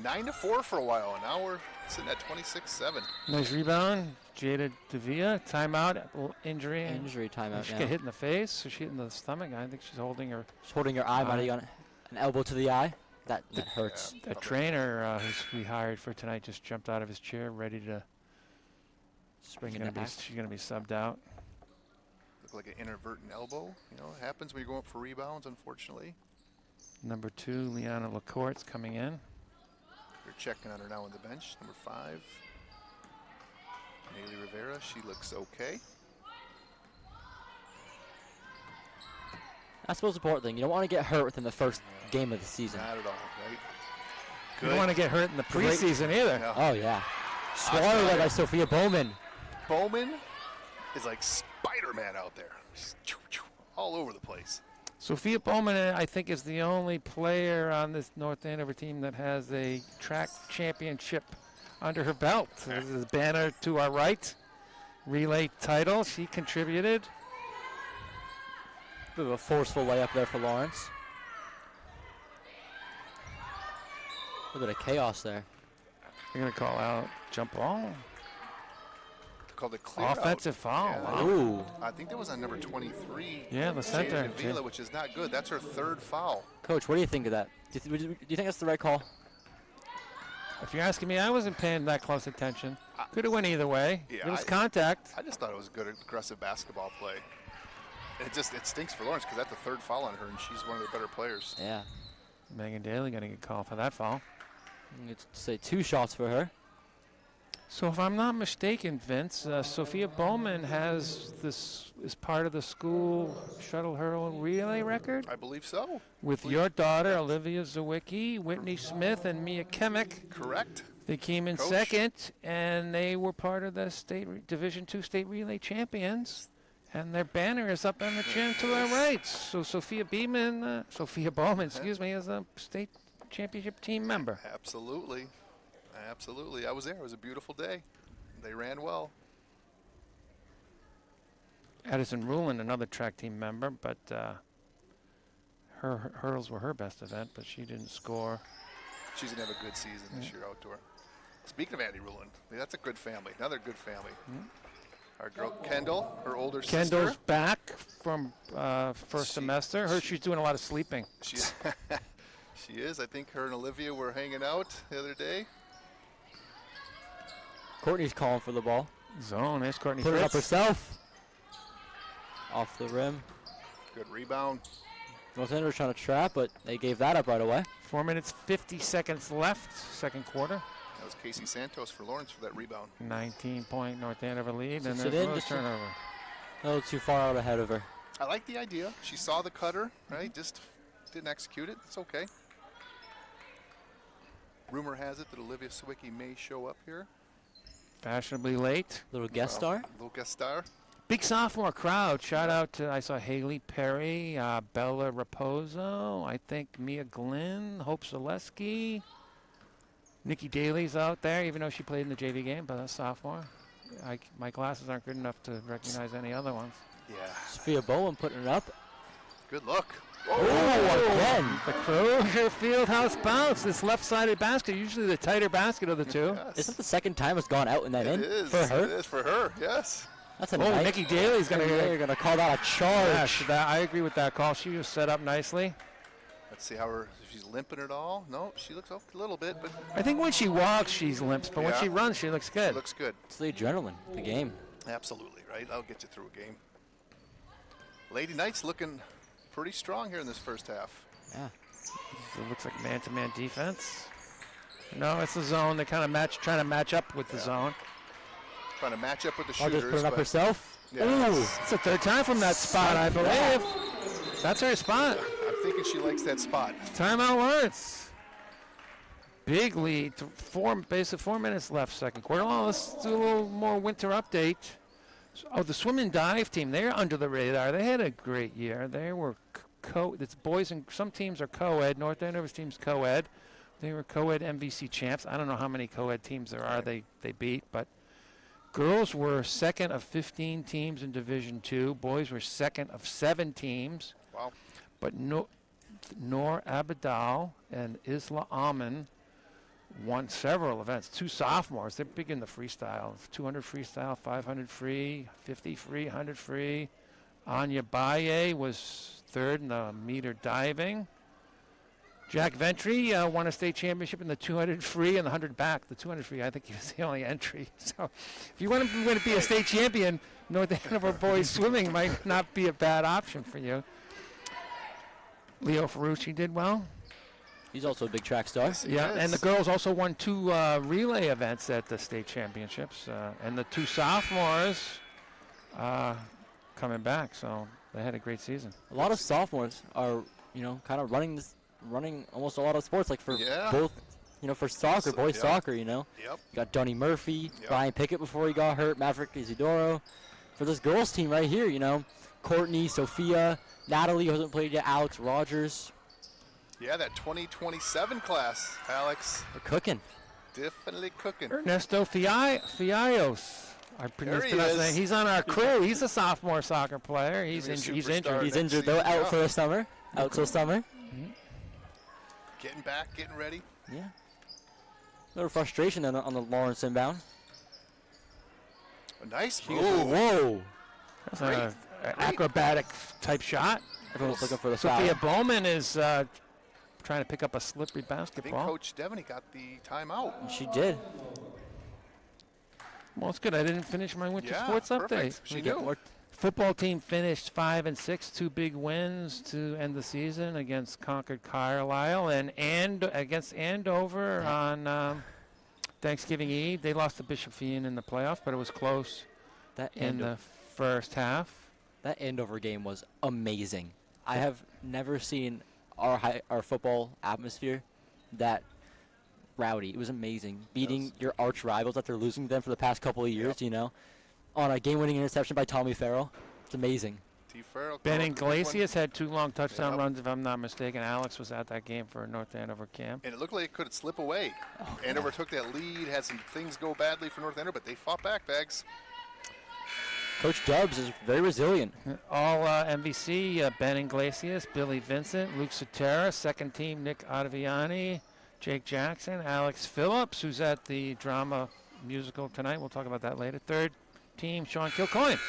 Speaker 2: 9-4 for a while, and now we're sitting at 26-7.
Speaker 1: Nice rebound. Jada Davia, timeout, injury.
Speaker 3: Injury timeout
Speaker 1: She
Speaker 3: now.
Speaker 1: got hit in the face, so she hit in the stomach. I think she's holding her.
Speaker 3: She's holding her eye, might have got an elbow to the eye. That hurts.
Speaker 1: The trainer who we hired for tonight just jumped out of his chair, ready to.
Speaker 3: Spring
Speaker 1: She's
Speaker 3: in
Speaker 1: gonna
Speaker 3: the
Speaker 1: be,
Speaker 3: act.
Speaker 1: she's gonna be subbed out.
Speaker 2: Look like an inadvertent elbow. You know, it happens when you're going up for rebounds, unfortunately.
Speaker 1: Number 2, Liana Lacourte's coming in.
Speaker 2: They're checking on her now on the bench. Number 5, Nayli Rivera. She looks okay.
Speaker 3: That's the most important thing. You don't want to get hurt within the first game of the season.
Speaker 2: Not at all, right?
Speaker 1: You don't want to get hurt in the preseason either.
Speaker 2: No.
Speaker 3: Oh, yeah. Swallowed by Sophia Bowman.
Speaker 2: Bowman is like Spider-Man out there. Just all over the place.
Speaker 1: Sophia Bowman, I think, is the only player on this North Andover team that has a track championship under her belt. This is Banner to our right. Relay title. She contributed.
Speaker 3: Bit of a forceful layup there for Lawrence. A little bit of chaos there.
Speaker 1: They're going to call out jump ball.
Speaker 2: Called a clear
Speaker 1: Offensive foul.
Speaker 2: Yeah.
Speaker 1: Wow.
Speaker 3: Ooh.
Speaker 2: I think that was on number 23.
Speaker 1: Yeah, the center.
Speaker 2: Vila, which is not good. That's her third foul.
Speaker 3: Coach, what do you think of that? Do you think that's the right call?
Speaker 1: If you're asking me, I wasn't paying that close attention. Could have went either way.
Speaker 2: Yeah,
Speaker 1: It was contact.
Speaker 2: I just thought it was good aggressive basketball play. It stinks for Lawrence because that's the third foul on her, and she's one of the better players.
Speaker 3: Yeah.
Speaker 1: Megan Daly going to get called for that foul.
Speaker 3: Let's say 2 shots for her.
Speaker 1: So if I'm not mistaken, Vince, Sophia Bowman is part of the school shuttle hurl relay record
Speaker 2: I believe so.
Speaker 1: with your daughter, Olivia Siwicki, Whitney Smith, and Mia Kemick.
Speaker 2: Correct.
Speaker 1: They came in
Speaker 2: Coach.
Speaker 1: second, and they were part of the Division II state relay champions. And their banner is up on the gym to our right. So Sophia Bowman, is a state championship team member.
Speaker 2: Absolutely. Absolutely. I was there. It was a beautiful day. They ran well.
Speaker 1: Addison Rulin, another track team member, but her hurdles were her best event, but she didn't score.
Speaker 2: She's going to have a good season this year outdoor. Speaking of Andy Rulin, that's a good family. Another good family. Our girl Kendall, her older
Speaker 1: Kendall's
Speaker 2: sister.
Speaker 1: back from first semester. She's doing a lot of sleeping.
Speaker 2: She is. I think her and Olivia were hanging out the other day.
Speaker 3: Courtney's calling for the ball.
Speaker 1: Zone. There's Courtney
Speaker 3: Put it up
Speaker 1: Fritz.
Speaker 3: herself. Off the rim.
Speaker 2: Good rebound.
Speaker 3: North Andover trying to trap, but they gave that up right away.
Speaker 1: 4 minutes, 50 seconds left, second quarter.
Speaker 2: That was Casey Santos for Lawrence for that rebound.
Speaker 1: 19-point North Andover lead, and
Speaker 3: Sits
Speaker 1: there's
Speaker 3: it in,
Speaker 1: a
Speaker 3: just
Speaker 1: turnover.
Speaker 3: A little too far out ahead of her.
Speaker 2: I like the idea. She saw the cutter, right? Just didn't execute it. It's okay. Rumor has it that Olivia Siwicki may show up here.
Speaker 1: Fashionably late.
Speaker 3: Little guest star.
Speaker 2: Little guest star.
Speaker 1: Big sophomore crowd. Shout out to, I saw Haley Perry, Bella Raposo, I think Mia Glenn, Hope Zaleski. Nikki Daly's out there, even though she played in the JV game, but a sophomore. My glasses aren't good enough to recognize any other ones.
Speaker 2: Yeah.
Speaker 3: Sophia Bowen putting it up.
Speaker 2: Good look.
Speaker 3: Oh, again.
Speaker 1: The Crozier Fieldhouse bounce. This left-sided basket, usually the tighter basket of the two.
Speaker 2: Yes.
Speaker 3: Isn't the second time it's gone out in that
Speaker 2: It
Speaker 3: end?
Speaker 2: is.
Speaker 3: For her?
Speaker 2: It is for her, yes.
Speaker 3: That's a
Speaker 1: Oh,
Speaker 3: nice.
Speaker 1: Nikki Daly's going
Speaker 3: You're
Speaker 1: to
Speaker 3: going to call that a charge.
Speaker 1: I agree with that call. She was set up nicely.
Speaker 2: Let's see how if she's limping at all. No, she looks a little bit, but
Speaker 1: I think when she walks, she's limps, but when
Speaker 2: Yeah.
Speaker 1: she runs, she looks
Speaker 2: she
Speaker 1: good.
Speaker 2: looks good.
Speaker 3: It's the adrenaline, the game.
Speaker 2: Absolutely, right? That'll get you through a game. Lady Knights looking pretty strong here in this first half.
Speaker 3: Yeah.
Speaker 1: It looks like man-to-man defense. No, it's the zone. They kind of trying to match up with the zone.
Speaker 2: Trying to match up with the
Speaker 3: I'll
Speaker 2: shooters.
Speaker 3: just put it up
Speaker 2: but
Speaker 3: herself.
Speaker 2: Yeah,
Speaker 3: Ooh.
Speaker 1: It's the third time from that spot, I believe. That's her spot.
Speaker 2: I'm thinking she likes that spot.
Speaker 1: Timeout Lawrence. Big lead. Basically 4 minutes left, second quarter. Oh, let's do a little more winter update. Oh, the swim and dive team, they're under the radar. They had a great year. They were it's boys and some teams are co-ed. North Andover's team's co-ed. They were co-ed MVC champs. I don't know how many co-ed teams there are they beat, but girls were second of 15 teams in Division II. Boys were second of 7 teams.
Speaker 2: Wow.
Speaker 1: But Noor Abidal and Isla Amin won several events. 2 sophomores. They're big in the freestyle. 200 freestyle, 500 free, 50 free, 100 free. Anya Baye was third in the meter diving. Jack Ventry won a state championship in the 200 free and the 100 back. The 200 free, I think he was the only entry. So if you want to be a state champion, North Andover boys swimming might not be a bad option for you. Leo Ferrucci did well.
Speaker 3: He's also a big track star.
Speaker 2: Yes, he
Speaker 1: Yeah,
Speaker 2: is.
Speaker 1: and the girls also won 2 relay events at the state championships. And the 2 sophomores coming back, so they had a great season.
Speaker 3: A lot of sophomores are, kind of running almost a lot of sports, like for both, for soccer, boys
Speaker 2: yeah.
Speaker 3: soccer, You
Speaker 2: Yep.
Speaker 3: got Donnie Murphy,
Speaker 2: Yep.
Speaker 3: Brian Pickett before he got hurt, Maverick Isidoro. for this girls team right here, you know. Courtney, Sophia, Natalie, who hasn't played yet, Alex, Rogers.
Speaker 2: Yeah, that 2027 class, Alex.
Speaker 3: They're cooking.
Speaker 2: Definitely cooking.
Speaker 1: Ernesto Fiallos.
Speaker 2: There he
Speaker 1: mispronounced
Speaker 2: is.
Speaker 1: that. He's on our crew. He's a sophomore soccer player. He's
Speaker 2: He's a
Speaker 1: injured. He's
Speaker 2: superstar.
Speaker 1: injured.
Speaker 3: He's
Speaker 2: next
Speaker 3: injured, though,
Speaker 2: season,
Speaker 3: out
Speaker 2: yeah.
Speaker 3: for the summer. Out till summer.
Speaker 2: Getting back, getting ready.
Speaker 3: Yeah. A little frustration on the Lawrence inbound.
Speaker 2: A nice
Speaker 3: She gets-
Speaker 2: move.
Speaker 3: Whoa.
Speaker 1: That's
Speaker 2: Great.
Speaker 1: an acrobatic type shot.
Speaker 3: Everyone's looking for the
Speaker 1: Sophia
Speaker 3: foul.
Speaker 1: Bowman is trying to pick up a slippery
Speaker 2: I think
Speaker 1: basketball.
Speaker 2: Coach Devaney got the timeout.
Speaker 3: She did.
Speaker 1: Well, it's good. I didn't finish my winter
Speaker 2: Yeah,
Speaker 1: sports update.
Speaker 2: perfect. She
Speaker 3: We get
Speaker 2: knew.
Speaker 3: more.
Speaker 1: Football team finished 5-6, 2 big wins to end the season against Concord Carlisle and against Andover on Thanksgiving Eve. They lost to Bishop Fien in the playoff, but it was close
Speaker 3: That
Speaker 1: in
Speaker 3: Andover,
Speaker 1: the first half.
Speaker 3: that Andover game was amazing. I have never seen our football atmosphere that rowdy. It was amazing. Beating your arch rivals that they're losing to them for the past couple of years, you know, on a game-winning interception by Tommy Farrell. It's amazing.
Speaker 2: T. Farrell.
Speaker 1: Ben
Speaker 2: called the big one.
Speaker 1: Iglesias had 2 long touchdown
Speaker 2: Yep.
Speaker 1: runs, if I'm not mistaken. Alex was at that game for North Andover camp.
Speaker 2: And it looked like it could slip away. Andover took that lead, had some things go badly for North Andover, but they fought back, Bags.
Speaker 3: Coach Dubs is very resilient.
Speaker 1: All MVC, Ben Iglesias, Billy Vincent, Luke Sotera, second team Nick Ottaviani, Jake Jackson, Alex Phillips, who's at the drama musical tonight. We'll talk about that later. Third team, Sean Kilcoyne,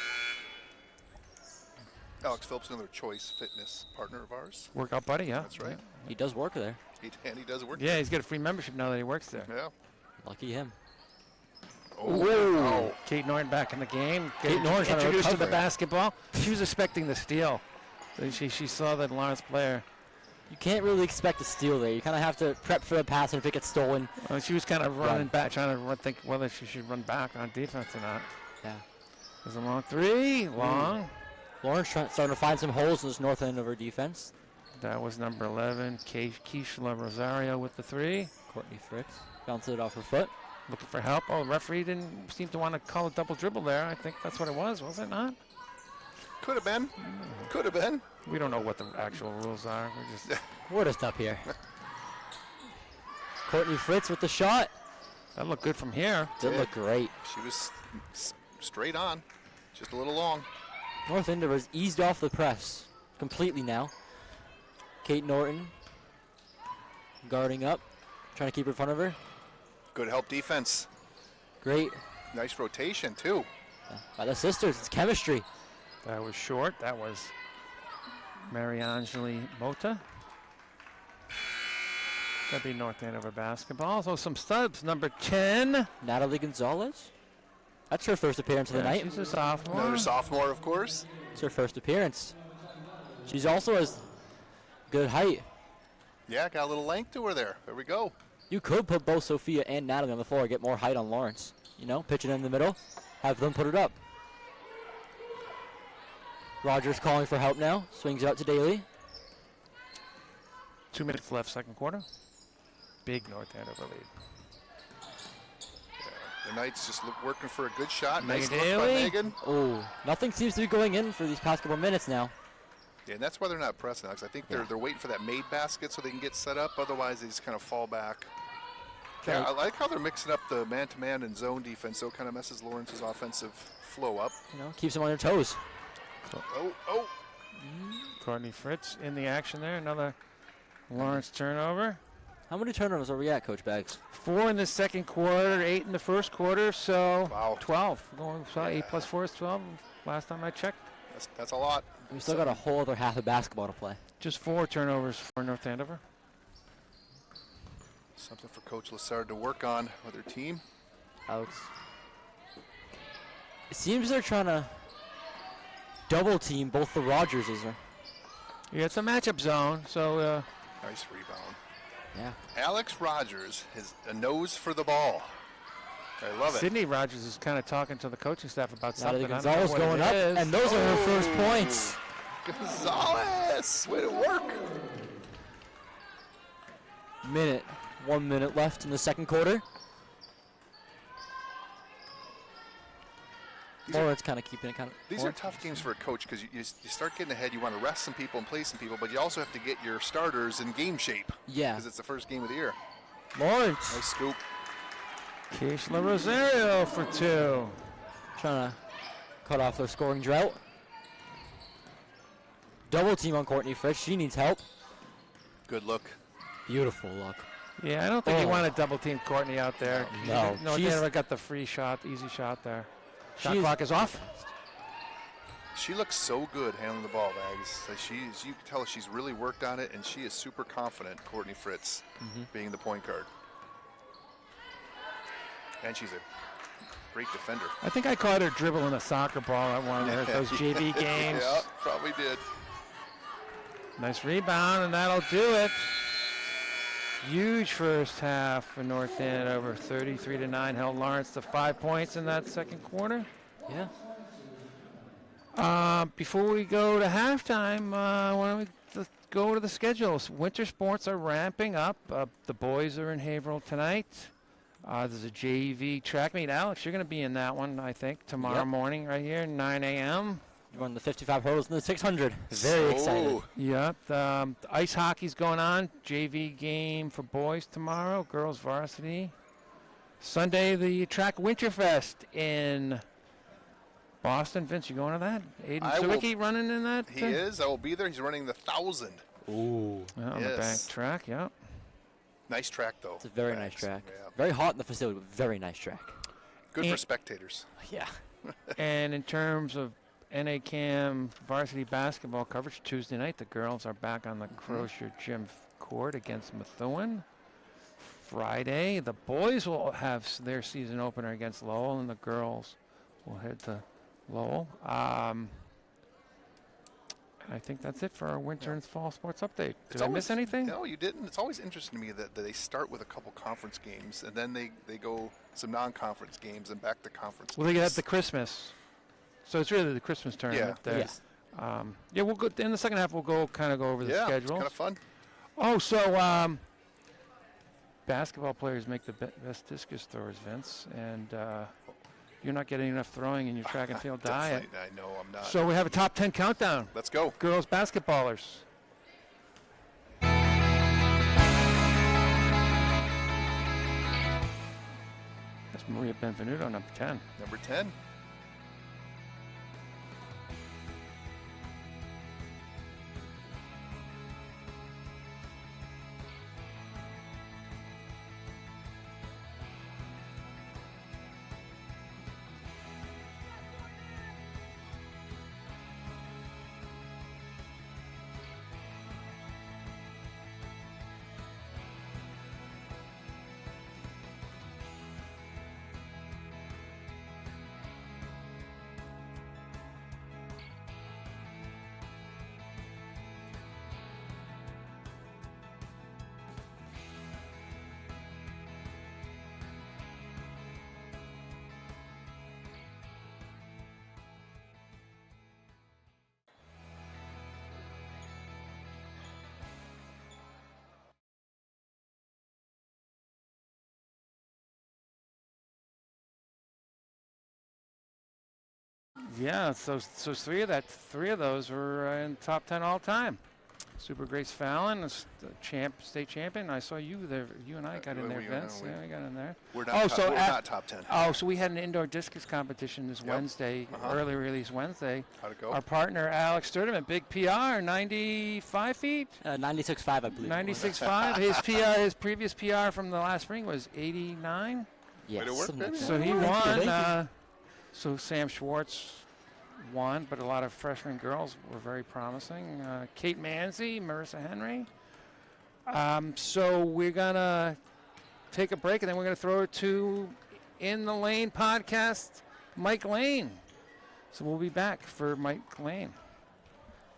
Speaker 2: Alex Phillips, another choice fitness partner of ours.
Speaker 1: workout buddy, yeah.
Speaker 2: That's right.
Speaker 3: He does work there.
Speaker 2: And he does work.
Speaker 1: Yeah, he's got a free membership now that he works there.
Speaker 2: Yeah.
Speaker 3: Lucky him.
Speaker 2: Oh.
Speaker 1: Kate Norton back in the game.
Speaker 3: Kate Norton trying to
Speaker 1: introduced to the
Speaker 3: recover.
Speaker 1: basketball. She was expecting the steal. So she saw that Lawrence player.
Speaker 3: You can't really expect a steal there. You kind of have to prep for the pass, and if it gets stolen,
Speaker 1: She was kind of running
Speaker 3: Run.
Speaker 1: back, trying to think whether she should run back on defense or not.
Speaker 3: yeah.
Speaker 1: There's a long three, long.
Speaker 3: Lawrence starting to find some holes in this North Andover defense.
Speaker 1: That was number 11, Keishla Rosario with the 3.
Speaker 3: Courtney Fritz bounced it off her foot.
Speaker 1: Looking for help. Oh, the referee didn't seem to want to call a double dribble there. I think that's what it was it not?
Speaker 2: Could have been. Could have been.
Speaker 1: We don't know what the actual rules are. We just
Speaker 3: We're just up here. Courtney Fritz with the shot.
Speaker 1: that looked good from here.
Speaker 3: Did look great.
Speaker 2: She was straight on. Just a little long.
Speaker 3: North Andover's eased off the press completely now. Kate Norton guarding up, trying to keep her in front of her.
Speaker 2: Good help defense.
Speaker 3: Great
Speaker 2: Nice rotation, too.
Speaker 3: by the sisters. It's chemistry.
Speaker 1: That was short. That was Mariangeli Mota. That'd be North Andover basketball. So some stubs. Number 10.
Speaker 3: Natalie Gonzalez. That's her first appearance of the night.
Speaker 1: She's a sophomore.
Speaker 2: Another sophomore, of course.
Speaker 3: It's her first appearance. She's also has good height.
Speaker 2: Yeah, got a little length to her there. There we go.
Speaker 3: You could put both Sophia and Natalie on the floor, get more height on Lawrence. You know, pitch it in the middle, have them put it up. Rogers calling for help now. Swings it out to Daly.
Speaker 1: 2 minutes left, second quarter. Big North Andover lead.
Speaker 2: The Knights just working for a good shot. Nice
Speaker 1: Megan
Speaker 2: look by
Speaker 1: Daly.
Speaker 2: Megan.
Speaker 3: Oh, nothing seems to be going in for these past couple minutes now.
Speaker 2: Yeah, and that's why they're not pressing, Alex. I think they're waiting for that made basket so they can get set up. Otherwise, they just kind of fall back. Yeah, I like how they're mixing up the man-to-man and zone defense, so it kind of messes Lawrence's offensive flow up.
Speaker 3: You know, keeps them on their toes.
Speaker 2: Oh.
Speaker 1: Courtney Fritz in the action there. Another Lawrence turnover.
Speaker 3: How many turnovers are we at, Coach Baggs?
Speaker 1: 4 in the second quarter, 8 in the first quarter, so
Speaker 2: Wow.
Speaker 1: 12. So 8 plus 4 is 12 last time I checked.
Speaker 2: That's a lot.
Speaker 3: We still got a whole other half of basketball to play.
Speaker 1: Just 4 turnovers for North Andover.
Speaker 2: Something for Coach Lassard to work on with her team.
Speaker 3: Alex. It seems they're trying to double team both the Rogerses.
Speaker 1: Yeah, it's a matchup zone, so
Speaker 2: Nice rebound.
Speaker 3: Yeah.
Speaker 2: Alex Rogers has a nose for the ball. I love it.
Speaker 1: Sydney Rogers is kind of talking to the coaching staff about
Speaker 3: Natalie
Speaker 1: something. I don't know
Speaker 3: Gonzalez
Speaker 1: what
Speaker 3: going
Speaker 1: it
Speaker 3: up,
Speaker 1: is.
Speaker 3: and those are her first points.
Speaker 2: Gonzalez, way to work.
Speaker 3: 1 minute left in the second quarter. Lawrence kind of keeping it kind of.
Speaker 2: These are tough games for a coach because you start getting ahead. You want to rest some people and play some people, but you also have to get your starters in game shape.
Speaker 3: Yeah.
Speaker 2: Because it's the first game of the year.
Speaker 3: Lawrence.
Speaker 2: Nice scoop.
Speaker 1: Keishla Rosario for 2.
Speaker 3: Trying to cut off their scoring drought. Double team on Courtney Fritz. She needs help.
Speaker 2: Good look.
Speaker 3: Beautiful look.
Speaker 1: Yeah, I don't think you want to double team Courtney out there.
Speaker 3: No.
Speaker 1: No, they never got the free shot, easy shot there. Shot clock is off.
Speaker 2: She looks so good handling the ball, Bags. Like you can tell she's really worked on it, and she is super confident, Courtney Fritz, being the point guard. And she's a great defender.
Speaker 1: I think I caught her dribbling a soccer ball at one of those JV games.
Speaker 2: Yeah, probably did.
Speaker 1: Nice rebound, and that'll do it. Huge first half for North Andover, 33-9. Held Lawrence to 5 points in that second quarter.
Speaker 3: Yeah.
Speaker 1: Before we go to halftime, why don't we go to the schedules? Winter sports are ramping up. The boys are in Haverhill tonight. There's a JV track meet. Alex, you're going to be in that one, I think, tomorrow morning right here, 9 a.m.
Speaker 3: You won the 55 hurdles and the 600. Very excited.
Speaker 1: Yep. The ice hockey's going on. JV game for boys tomorrow. Girls varsity. Sunday, the track Winterfest in Boston. Vince, you going to that? Aiden Siwicki running in that?
Speaker 2: He is. I will be there. He's running the 1,000.
Speaker 3: Ooh.
Speaker 1: Yeah, on the bank track, yep.
Speaker 2: Nice track, though.
Speaker 3: It's a very nice track.
Speaker 2: Yeah.
Speaker 3: Very hot in the facility, but very nice track.
Speaker 2: Good for spectators.
Speaker 3: Yeah.
Speaker 1: And in terms of NACAM varsity basketball coverage, Tuesday night, the girls are back on the Crozier Gym court against Methuen. Friday, the boys will have their season opener against Lowell, and the girls will head to Lowell. I think that's it for our winter and fall sports update. Did I miss anything?
Speaker 2: No, you didn't. It's always interesting to me that they start with a couple conference games, and then they go some non-conference games and back to conference
Speaker 1: games. They have the Christmas. So it's really the Christmas tournament there.
Speaker 3: Yes.
Speaker 1: Yeah, we'll go in the second half. We'll go over the schedule.
Speaker 2: It's kind of fun.
Speaker 1: Oh, so basketball players make the best discus throwers, Vince, and you're not getting enough throwing in your track and field diet.
Speaker 2: I know I'm not.
Speaker 1: So we have a top 10 countdown.
Speaker 2: Let's go.
Speaker 1: Girls basketballers. That's Maria Benvenuto, number 10.
Speaker 2: Number 10.
Speaker 1: Yeah, so three of those were in top 10 all time. Super Grace Fallon, state champion. I saw you there. You and I got in there, Vince. Yeah, we got in there.
Speaker 2: We're not top 10.
Speaker 1: Oh, so we had an indoor discus competition this Wednesday, early release Wednesday.
Speaker 2: How'd it go?
Speaker 1: Our partner, Alex Sturtevant, big PR, 95 feet?
Speaker 3: 96.5, I believe.
Speaker 1: 96.5. His PR, his previous PR from the last spring was 89.
Speaker 3: Yes.
Speaker 1: So he won. So Sam Schwartz won, but a lot of freshman girls were very promising. Kate Manzi, Marissa Henry. So we're going to take a break, and then we're going to throw it to In the Lane podcast, Mike Lane. So we'll be back for Mike Lane.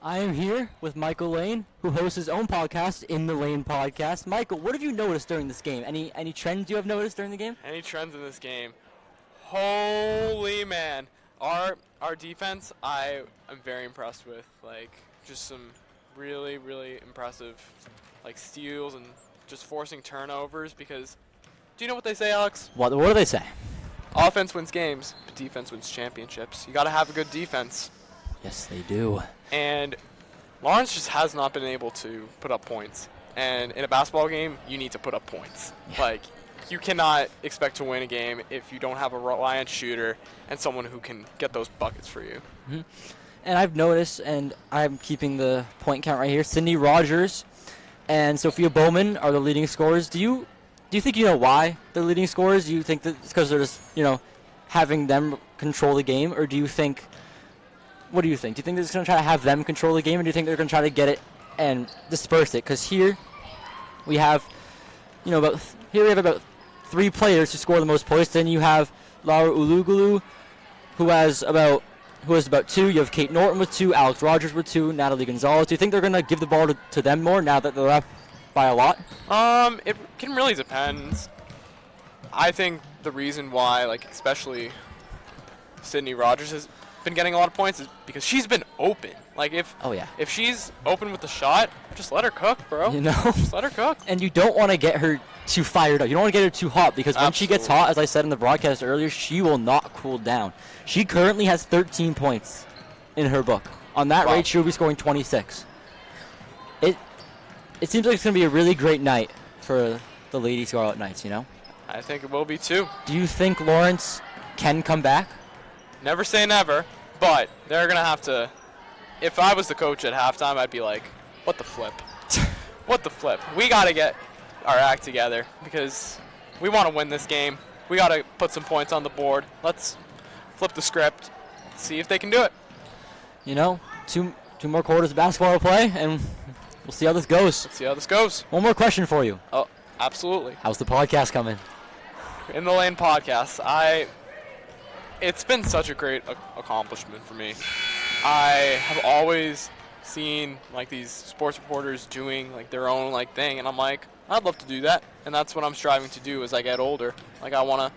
Speaker 3: I am here with Michael Lane, who hosts his own podcast, In the Lane Podcast. Michael, what have you noticed during this game? Any trends you have noticed during the game?
Speaker 4: Any trends in this game? Holy man. Our defense, I am very impressed with. Like, just some really, really impressive, like, steals and just forcing turnovers because, do you know what they say, Alex?
Speaker 3: What do they say?
Speaker 4: offense wins games, but defense wins championships. You got to have a good defense.
Speaker 3: Yes, they do.
Speaker 4: And Lawrence just has not been able to put up points. And in a basketball game, you need to put up points. Like, you cannot expect to win a game if you don't have a reliant shooter and someone who can get those buckets for you.
Speaker 3: Mm-hmm. And I've noticed, and I'm keeping the point count right here, Sydney Rogers and Sophia Bowman are the leading scorers. Do you think you know why they're leading scorers? Do you think that it's because they're just, having them control the game? Or do you think, what do you think? Do you think they're just going to try to have them control the game, or do you think they're going to try to get it and disperse it? Because here we have, about 3 players who score the most points. Then you have Laura Ulugulu, who has about 2. You have Kate Norton with 2, Alex Rogers with 2, Natalie Gonzalez. Do you think they're going to give the ball to them more now that they're up by a lot?
Speaker 4: It can really depend. I think the reason why, especially Sydney Rogers has been getting a lot of points is because she's been open. If she's open with the shot, just let her cook, bro. Just let her cook.
Speaker 3: And you don't want to get her too fired up. You don't want to get her too hot, because when she gets hot, as I said in the broadcast earlier, she will not cool down. She currently has 13 points in her book. On that rate, she'll be scoring 26. It seems like it's going to be a really great night for the Lady Scarlet Knights,
Speaker 4: I think it will be too.
Speaker 3: Do you think Lawrence can come back?
Speaker 4: Never say never, but they're going to have to. If I was the coach at halftime, I'd be like, what the flip? What the flip? We got to get our act together because we want to win this game. We got to put some points on the board. Let's flip the script, see if they can do it.
Speaker 3: Two more quarters of basketball to play, and we'll see how this goes.
Speaker 4: Let's see how this goes.
Speaker 3: One more question for you.
Speaker 4: Oh, absolutely.
Speaker 3: How's the podcast coming?
Speaker 4: In the Lane podcast, it's been such a great accomplishment for me. I have always seen these sports reporters doing their own thing, and I'm like, I'd love to do that, and that's what I'm striving to do as I get older. I want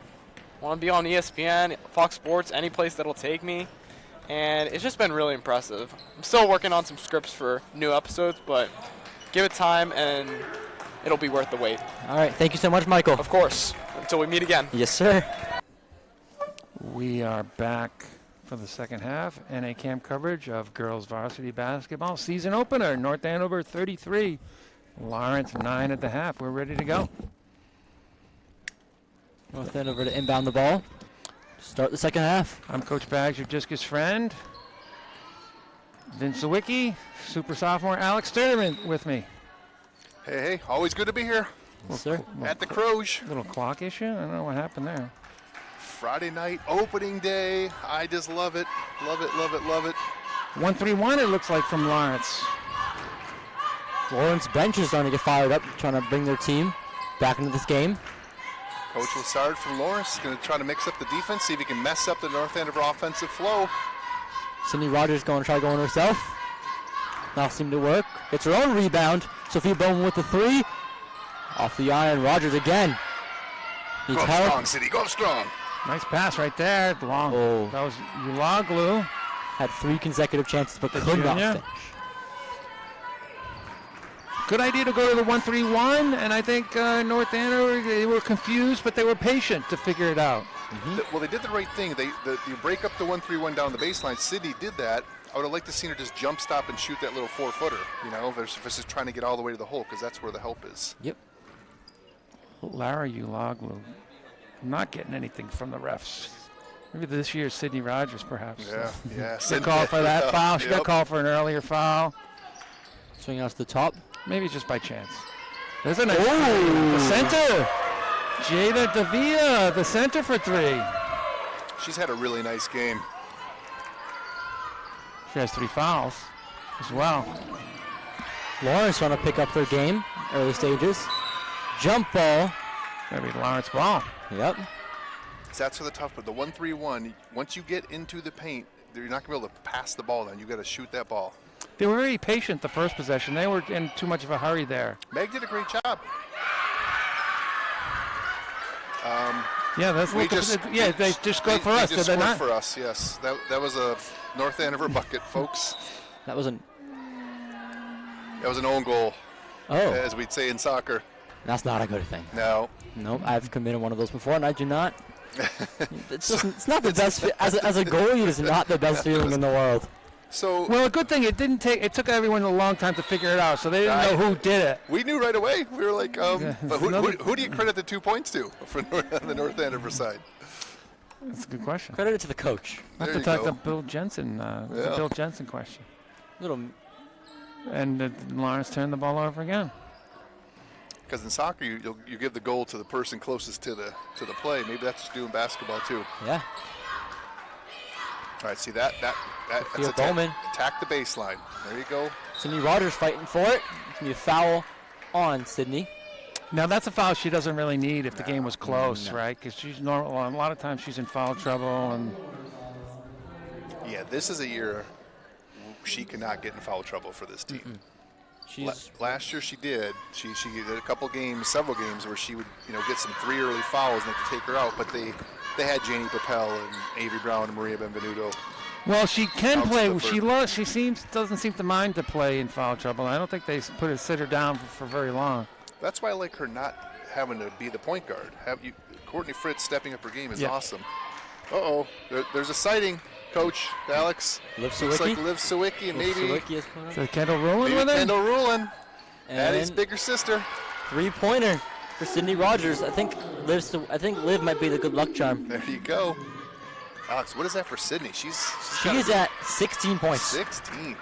Speaker 4: to be on ESPN, Fox Sports, any place that'll take me, and it's just been really impressive. I'm still working on some scripts for new episodes, but give it time and it'll be worth the wait.
Speaker 3: All right, thank you so much, Michael.
Speaker 4: Of course. Until we meet again.
Speaker 3: Yes, sir.
Speaker 1: We are back for the second half. NA Camp coverage of girls varsity basketball season opener. North Andover 33, Lawrence 9 at the half. We're ready to go.
Speaker 3: North Andover to inbound the ball. Start the second half.
Speaker 1: I'm Coach Baggs, your discus friend. Vince Siwicki, super sophomore Alex Sturtevant with me.
Speaker 2: Hey, always good to be here.
Speaker 3: Yes, sir.
Speaker 2: At the Croge.
Speaker 1: Little clock issue? I don't know what happened there.
Speaker 2: Friday night, opening day. I just love it. Love it, love it, love it.
Speaker 1: 1-3-1 it looks like from Lawrence.
Speaker 3: Lawrence bench is starting to get fired up, trying to bring their team back into this game.
Speaker 2: Coach Lassard from Lawrence is going to try to mix up the defense, see if he can mess up the North Andover offensive flow.
Speaker 3: Sydney Rogers going to try going herself. Now seemed to work. Gets her own rebound. Sophia Bowman with the 3. Off the iron. Rogers again. Needs
Speaker 2: Go
Speaker 3: help.
Speaker 2: strong, City. Go strong.
Speaker 1: Nice pass right there. Long.
Speaker 3: Oh.
Speaker 1: That was Ulaglu.
Speaker 3: Had 3 consecutive chances, but could not
Speaker 1: junior.
Speaker 3: finish.
Speaker 1: Good idea to go to the 1-3-1, and I think North Andover, they were confused, but they were patient to figure it out.
Speaker 2: Well, they did the right thing. You break up the 1-3-1 down the baseline. Sydney did that. I would have liked to see her just jump stop and shoot that little 4-footer, versus trying to get all the way to the hole, because that's where the help is.
Speaker 3: Yep.
Speaker 1: Lara Ulaglu not getting anything from the refs. Maybe this year's Sydney Rogers, perhaps.
Speaker 2: Yeah.
Speaker 1: She got called for that foul. She got called for an earlier foul.
Speaker 3: Swinging out to the top.
Speaker 1: Maybe it's just by chance. There's a nice the center. Jada Davia, the center for 3.
Speaker 2: She's had a really nice game.
Speaker 1: She has 3 fouls as well.
Speaker 3: Lawrence trying to pick up their game, early stages. Jump ball.
Speaker 1: Gonna be Lawrence ball.
Speaker 3: Yep.
Speaker 2: That's for the tough, but the 1-3-1, once you get into the paint, you're not going to be able to pass the ball down. You got to shoot that ball.
Speaker 1: They were very patient the first possession. They were in too much of a hurry there.
Speaker 2: Meg did a great job.
Speaker 1: Yeah, that's
Speaker 2: they
Speaker 1: just go for us.
Speaker 2: They just scored for us, yes. That was a North Andover bucket, folks.
Speaker 3: That was an
Speaker 2: own goal,
Speaker 3: Oh.
Speaker 2: as we'd say in soccer.
Speaker 3: That's not a good thing.
Speaker 2: No.
Speaker 3: Nope, I've committed one of those before, and I do not It's not the best. As a goalie, it's not the best feeling in the world.
Speaker 2: So
Speaker 1: Well, a good thing it didn't take. It took everyone a long time to figure it out, so they didn't know who did it.
Speaker 2: we knew right away. We were like, but
Speaker 1: Another-
Speaker 2: who do you credit the 2 points to on the North Andover side?
Speaker 1: That's a good question.
Speaker 3: Credit it to the coach.
Speaker 1: I have
Speaker 2: There
Speaker 1: to
Speaker 2: you
Speaker 1: talk
Speaker 2: go.
Speaker 1: to Bill Jensen. It's a
Speaker 2: Yeah.
Speaker 1: Bill Jensen question.
Speaker 3: Little.
Speaker 1: And Lawrence turned the ball over again.
Speaker 2: Because in soccer, you give the goal to the person closest to the play. Maybe that's just doing basketball too.
Speaker 3: Yeah.
Speaker 2: All right, see that's
Speaker 3: Sophia Bowman.
Speaker 2: attack the baseline. There you go.
Speaker 3: Sydney Rogers fighting for it. It's going to be a foul on Sydney.
Speaker 1: Now that's a foul she doesn't really need if the game was close,
Speaker 3: No.
Speaker 1: right? Because she's normal. A lot of times she's in foul trouble, and
Speaker 2: Yeah, this is a year she cannot get in foul trouble for this team.
Speaker 3: She's
Speaker 2: Last year she did. She did a couple games, several games where she would get some 3 early fouls and they could take her out. But they had Janie Papel and Avery Brown and Maria Benvenuto.
Speaker 1: well, she can
Speaker 2: Bounce
Speaker 1: play.
Speaker 2: the
Speaker 1: She
Speaker 2: first.
Speaker 1: She doesn't seem to mind to play in foul trouble. I don't think they sit her down for very long.
Speaker 2: That's why I like her not having to be the point guard. Courtney Fritz stepping up her game is
Speaker 1: Yeah.
Speaker 2: awesome. There's a sighting, Coach Alex.
Speaker 3: Liv
Speaker 2: Looks like
Speaker 3: Siwicki.
Speaker 2: Liv Siwicki and maybe
Speaker 3: Siwicki is put up.
Speaker 1: So Kendall Rowland
Speaker 2: maybe
Speaker 1: with her?
Speaker 2: Kendall Rulin, Addie's
Speaker 3: And
Speaker 2: bigger sister.
Speaker 3: 3-pointer for Sydney Rogers. I think Liv might be the good luck charm.
Speaker 2: There you go. Alex, what is that for Sydney? She's
Speaker 3: She
Speaker 2: got
Speaker 3: is at 16 points.
Speaker 2: 16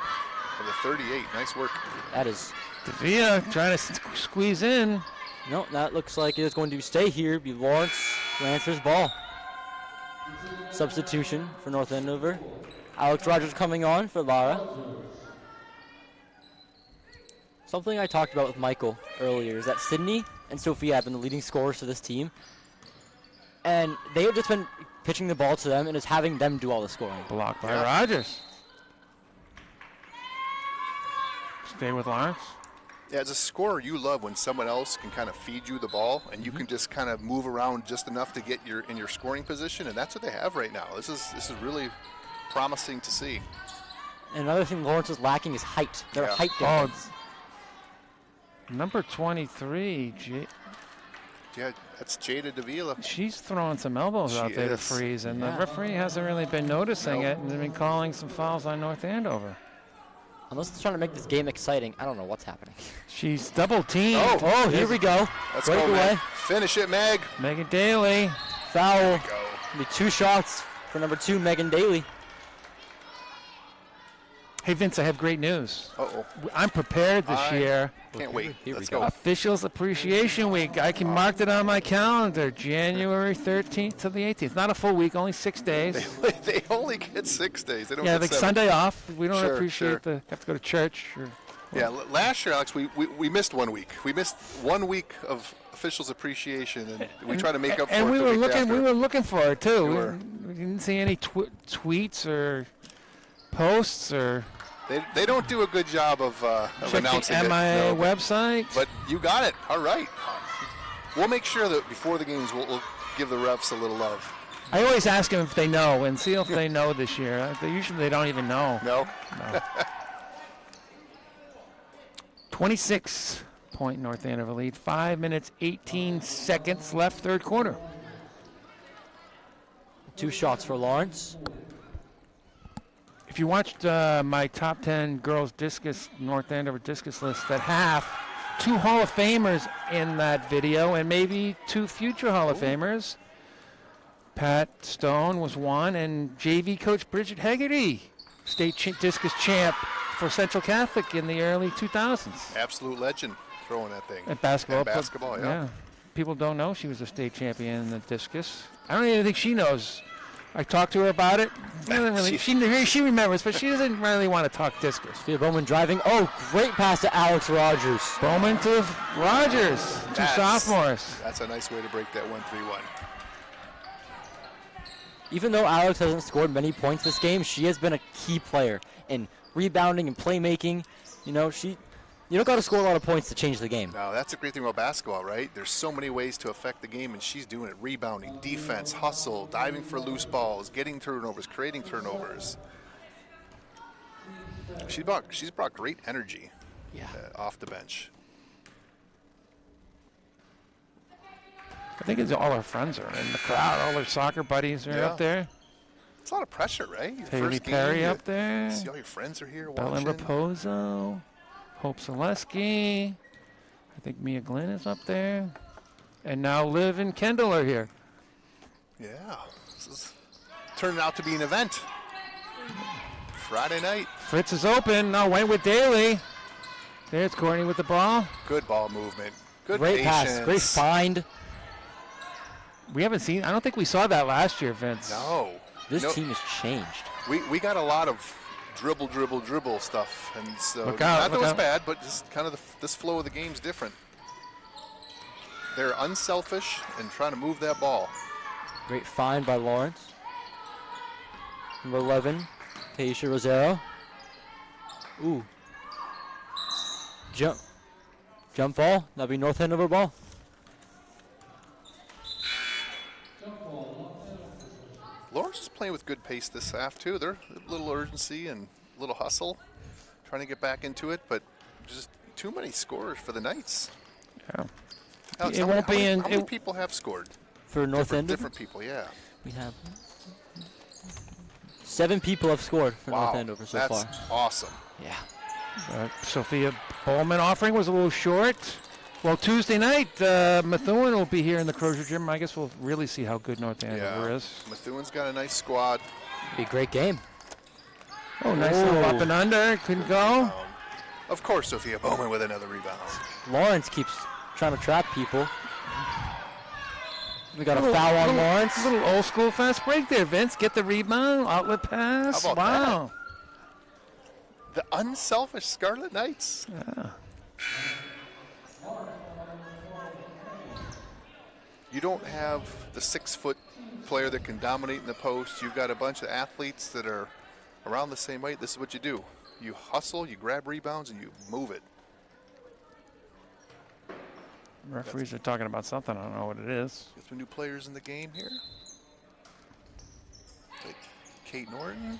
Speaker 2: of the 38. Nice work.
Speaker 3: That is.
Speaker 1: Davia trying to squeeze in.
Speaker 3: No, that looks like it is going to stay here. Be Lawrence Lancer's ball. Substitution for North Andover. Alex Rogers coming on for Lara. Something I talked about with Michael earlier is that Sydney and Sophia have been the leading scorers for this team. And they have just been pitching the ball to them and is having them do all the scoring.
Speaker 1: Blocked by
Speaker 2: Yeah.
Speaker 1: Rogers. Stay with Lawrence.
Speaker 2: Yeah, as a scorer, you love when someone else can kind of feed you the ball and you can just kind of move around just enough to get in your scoring position, and that's what they have right now. This is really promising to see.
Speaker 3: And another thing Lawrence is lacking is height. Their
Speaker 2: Yeah.
Speaker 3: height
Speaker 1: Oh,
Speaker 3: difference.
Speaker 1: Number 23,
Speaker 2: Yeah, that's Jada Davila.
Speaker 1: she's throwing some elbows out
Speaker 2: She
Speaker 1: there to
Speaker 2: is.
Speaker 1: freeze, and
Speaker 3: Yeah.
Speaker 1: the referee hasn't really been noticing
Speaker 2: No.
Speaker 1: it, and they've been calling some fouls on North Andover.
Speaker 3: Unless it's trying to make this game exciting, I don't know what's happening.
Speaker 1: She's double teamed.
Speaker 2: Oh.
Speaker 3: Oh, here we go.
Speaker 2: Let's
Speaker 3: Breakaway.
Speaker 2: go, Meg. Finish it, Meg.
Speaker 1: Megan Daly.
Speaker 3: Foul.
Speaker 2: Go.
Speaker 3: Be 2 shots for number 2, Megan Daly.
Speaker 1: Hey, Vince, I have great news.
Speaker 2: Uh-oh.
Speaker 1: I'm prepared this year.
Speaker 2: Can't wait.
Speaker 3: Here we
Speaker 2: Let's
Speaker 3: go.
Speaker 2: go.
Speaker 1: Officials Appreciation Week. I can mark it on my calendar, January 13th to the 18th. Not a full week, only 6 days.
Speaker 2: They only get 6 days. They don't
Speaker 1: Yeah,
Speaker 2: get
Speaker 1: like
Speaker 2: 7.
Speaker 1: Sunday off. We don't
Speaker 2: Sure,
Speaker 1: appreciate
Speaker 2: sure.
Speaker 1: have to go to church. Or,
Speaker 2: Yeah, last year, Alex, we missed 1 week. We missed 1 week of officials appreciation, and we try to make up for
Speaker 1: and
Speaker 2: it
Speaker 1: we
Speaker 2: the
Speaker 1: were
Speaker 2: week
Speaker 1: looking.
Speaker 2: after.
Speaker 1: We were looking for it too.
Speaker 2: We were.
Speaker 1: We didn't see any tweets or posts or
Speaker 2: They don't do a good job of
Speaker 1: check
Speaker 2: announcing
Speaker 1: the
Speaker 2: it.
Speaker 1: MIA
Speaker 2: no.
Speaker 1: website.
Speaker 2: But you got it. All right. We'll make sure that before the games, we'll give the refs a little love.
Speaker 1: I always ask them if they know and see if they know this year. Usually they don't even know.
Speaker 2: No?
Speaker 1: 26-point North Andover lead. 5 minutes, 18 seconds left, third quarter.
Speaker 3: 2 shots for Lawrence.
Speaker 1: If you watched my top 10 girls discus, North Andover discus list at half, 2 Hall of Famers in that video and maybe 2 future Hall of Famers. Pat Stone was one, and JV coach Bridget Hegarty, state discus champ for Central Catholic in the early 2000s.
Speaker 2: Absolute legend throwing that thing.
Speaker 1: At basketball.
Speaker 2: At basketball, yeah.
Speaker 1: People don't know she was a state champion in the discus. I don't even think she knows. I talked to her about it. She remembers, but she doesn't really want to talk discus.
Speaker 3: Sophia Bowman driving. Oh, great pass to Alex Rogers.
Speaker 1: Bowman to Rogers, 2
Speaker 2: That's-
Speaker 1: sophomores.
Speaker 2: That's a nice way to break that 1-3-1.
Speaker 3: Even though Alex hasn't scored many points this game, she has been a key player in rebounding and playmaking. You don't got to score a lot of points to change the game.
Speaker 2: Now, that's a great thing about basketball, right? There's so many ways to affect the game, and she's doing it. Rebounding, defense, hustle, diving for loose balls, getting turnovers, creating turnovers. She's brought great energy
Speaker 3: Yeah.
Speaker 2: off the bench.
Speaker 1: I think it's all our friends are in the crowd. All their soccer buddies are up there.
Speaker 2: It's a lot of pressure, right? Your
Speaker 1: Haley
Speaker 2: first game,
Speaker 1: Perry up there.
Speaker 2: See all your friends are here
Speaker 1: Belen
Speaker 2: watching.
Speaker 1: Raposo. Hope Zaleski. I think Mia Glenn is up there. And now Liv and Kendall are here.
Speaker 2: Yeah. This is turning out to be an event. Friday night.
Speaker 1: Fritz is open. Now went with Daly. There's Courtney with the ball.
Speaker 2: Good ball movement. Good
Speaker 3: Great
Speaker 2: patience.
Speaker 3: pass. Great find.
Speaker 1: We haven't seen, I don't think we saw that last year, Vince.
Speaker 2: No.
Speaker 3: This team has changed.
Speaker 2: We got a lot of dribble stuff. And so,
Speaker 1: Look out,
Speaker 2: not that
Speaker 1: look
Speaker 2: it was
Speaker 1: out.
Speaker 2: bad, but just kind of this flow of the game's different. They're unselfish and trying to move that ball.
Speaker 3: Great find by Lawrence. Number 11, Taisha Rosero. Ooh. Jump ball. That'll be North Andover ball.
Speaker 2: Lawrence is playing with good pace this half, too. They're a little urgency and a little hustle, trying to get back into it, but just too many scores for the Knights.
Speaker 1: Yeah.
Speaker 2: Alex,
Speaker 1: It
Speaker 2: how
Speaker 1: won't
Speaker 2: many,
Speaker 1: be
Speaker 2: how
Speaker 1: in-
Speaker 2: many, how many
Speaker 1: it-
Speaker 2: people have scored?
Speaker 3: For North Andover,
Speaker 2: Different people, yeah.
Speaker 3: we have 7 people have scored for
Speaker 2: Wow,
Speaker 3: North Andover so
Speaker 2: that's
Speaker 3: far.
Speaker 2: awesome.
Speaker 3: Yeah.
Speaker 1: Sophia Bowman offering was a little short. Well, Tuesday night, Methuen will be here in the Crozier Gym. I guess we'll really see how good North Andover is.
Speaker 2: Methuen's got a nice squad.
Speaker 3: Be a great game.
Speaker 1: Oh, nice little up and under. Couldn't go.
Speaker 2: Of course, Sophia Bowman with another rebound.
Speaker 3: Lawrence keeps trying to trap people. We got a foul on Lawrence.
Speaker 1: A little old school fast break there, Vince. Get the rebound, outlet pass.
Speaker 2: How about
Speaker 1: Wow.
Speaker 2: The unselfish Scarlet Knights.
Speaker 1: Yeah.
Speaker 2: You don't have the 6-foot player that can dominate in the post. You've got a bunch of athletes that are around the same weight. This is what you do. You hustle, you grab rebounds, and you move it.
Speaker 1: Referees are talking about something. I don't know what it is.
Speaker 2: Get some new players in the game here. Like Kate Norton.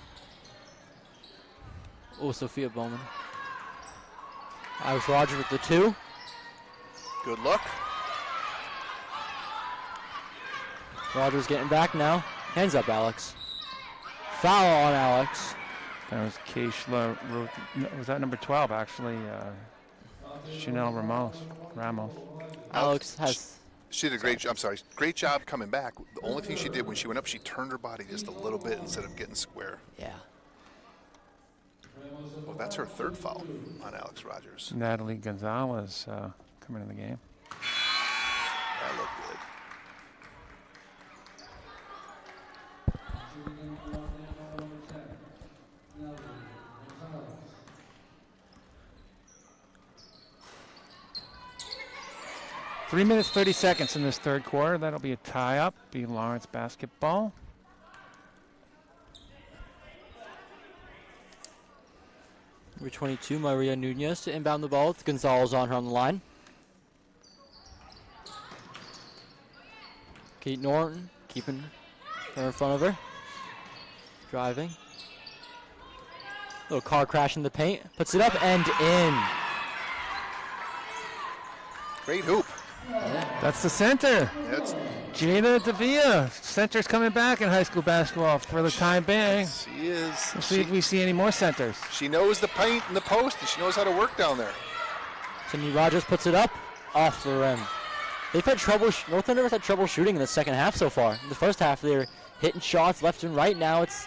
Speaker 3: Oh, Sophia Bowman. Alex Rogers with the 2.
Speaker 2: Good look.
Speaker 3: Rogers getting back now. Hands up, Alex. Foul on Alex.
Speaker 1: That was Keishla. Was that number 12, actually? Chanel Ramos.
Speaker 3: Alex has.
Speaker 2: She did a great job. I'm sorry. Great job coming back. The only thing she did when she went up, she turned her body just a little bit instead of getting square.
Speaker 3: Yeah.
Speaker 2: Well, that's her 3rd foul on Alex Rogers.
Speaker 1: Natalie Gonzalez coming in the game.
Speaker 2: That looked good.
Speaker 1: Three minutes, 30 seconds in this third quarter. That'll be a tie-up. Be Lawrence basketball.
Speaker 3: Number 22, Maria Nunez to inbound the ball with Gonzalez on her on the line. Kate Norton keeping her in front of her. Driving. Little car crash in the paint. Puts it up and in.
Speaker 2: Great hoop.
Speaker 1: That's the center.
Speaker 2: That's
Speaker 1: Gina Davia. Center's coming back in high school basketball for the time being.
Speaker 2: she is.
Speaker 1: We'll see if we see any more centers.
Speaker 2: She knows the paint and the post, and she knows how to work down there.
Speaker 3: Cindy Rogers puts it up off the rim. They've had trouble. North Andover's had trouble shooting in the second half so far. In the first half, they were hitting shots left and right. Now it's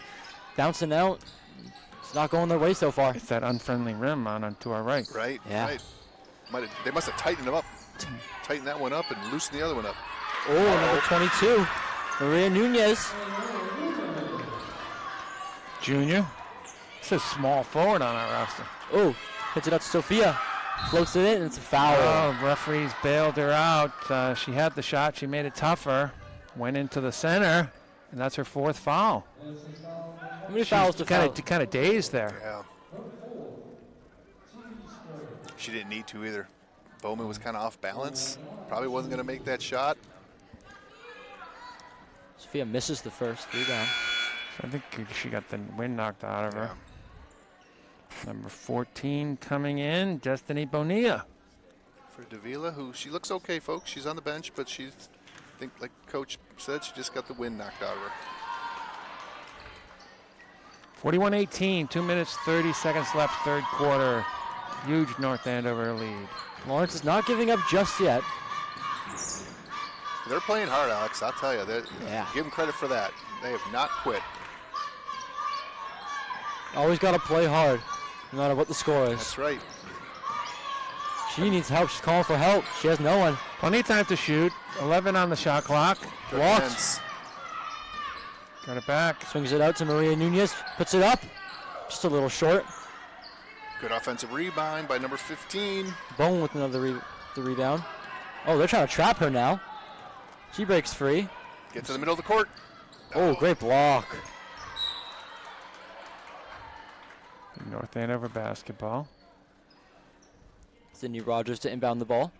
Speaker 3: bouncing out. It's not going their way so far.
Speaker 1: It's that unfriendly rim on to our right.
Speaker 2: Right.
Speaker 3: Yeah.
Speaker 2: Right. They must have tightened them up. Tighten that one up and loosen the other one up.
Speaker 3: Oh, number 22, Maria Nunez.
Speaker 1: Junior. It's a small forward on our roster.
Speaker 3: Oh, hits it up to Sophia. Floats it in, and it's a foul.
Speaker 1: Oh, referees bailed her out. She had the shot. She made it tougher. Went into the center, and that's her 4th foul.
Speaker 3: How many fouls to foul?
Speaker 1: Kind of dazed there.
Speaker 2: Yeah. She didn't need to either. Bowman was kind of off balance. Probably wasn't going to make that shot.
Speaker 3: Sophia misses the first rebound.
Speaker 1: So I think she got the wind knocked out of her. Number 14 coming in, Destiny Bonilla.
Speaker 2: For Davila, who she looks okay, folks. She's on the bench, but she's think, like Coach said, she just got the wind knocked out of her.
Speaker 1: 41-18, 2 minutes, 30 seconds left, third quarter. Huge North Andover lead.
Speaker 3: Lawrence is not giving up just yet.
Speaker 2: They're playing hard, Alex. I'll tell you.
Speaker 3: Yeah.
Speaker 2: Give them credit for that. They have not quit.
Speaker 3: Always got to play hard, no matter what the score is.
Speaker 2: That's right.
Speaker 3: She needs help. She's calling for help. She has no one.
Speaker 1: Plenty of time to shoot. 11 on the shot clock.
Speaker 2: Good
Speaker 3: Walks.
Speaker 2: defense.
Speaker 1: Got it back.
Speaker 3: Swings it out to Maria Nunez. Puts it up. Just a little short.
Speaker 2: Good offensive rebound by number 15.
Speaker 3: Bone with another the rebound. Oh, they're trying to trap her now. She breaks free.
Speaker 2: Get to the middle of the court.
Speaker 3: Oh, great block.
Speaker 1: North Andover basketball.
Speaker 3: Sydney Rogers to inbound the ball.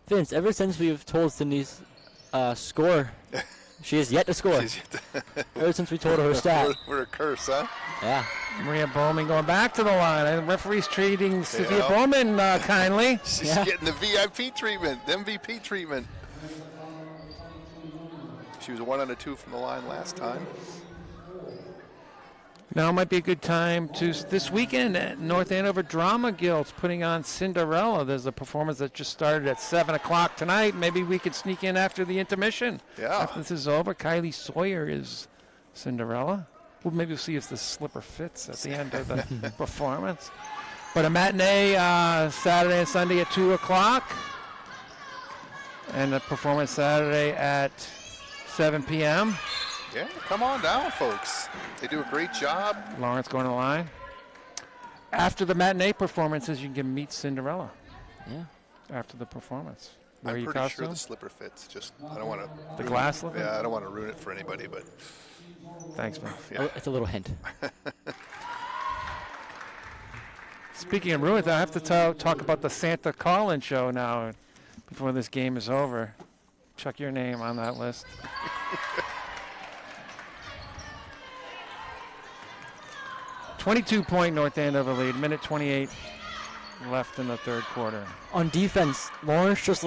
Speaker 3: Vince, ever since we've told Sydney's score, she has yet to score. Ever since we told her her stat.
Speaker 2: We're a curse, huh?
Speaker 3: Yeah.
Speaker 1: Maria Bowman going back to the line. And the referee's treating Sophia
Speaker 2: Yeah.
Speaker 1: Bowman kindly.
Speaker 2: She's
Speaker 3: Yeah.
Speaker 2: getting the VIP treatment, the MVP treatment. She was 1 out of 2 from the line last time.
Speaker 1: Now might be a good time to, this weekend at North Andover Drama Guild's putting on Cinderella. There's a performance that just started at 7 o'clock tonight. Maybe we could sneak in after the intermission.
Speaker 2: Yeah.
Speaker 1: After this is over, Kylie Sawyer is Cinderella. Well, maybe we'll see if the slipper fits at the end of the performance. But a matinee Saturday and Sunday at 2 o'clock. And a performance Saturday at 7 p.m.
Speaker 2: Yeah, come on down, folks. They do a great job.
Speaker 1: Lawrence going to the line. After the matinee performances, you can meet Cinderella.
Speaker 3: Yeah.
Speaker 1: After the performance. Wear
Speaker 2: I'm
Speaker 1: your
Speaker 2: pretty sure
Speaker 1: costume.
Speaker 2: the slipper fits. Just I don't want to.
Speaker 1: The glass slipper?
Speaker 2: Yeah, I don't want to ruin it for anybody, but
Speaker 1: Thanks, man.
Speaker 2: yeah.
Speaker 3: Oh, it's a little hint.
Speaker 1: Speaking of ruins, I have to talk about the Santa call-in show now before this game is over. Chuck your name on that list. 22-point North Andover lead. Minute 28 left in the third quarter.
Speaker 3: On defense, Lawrence just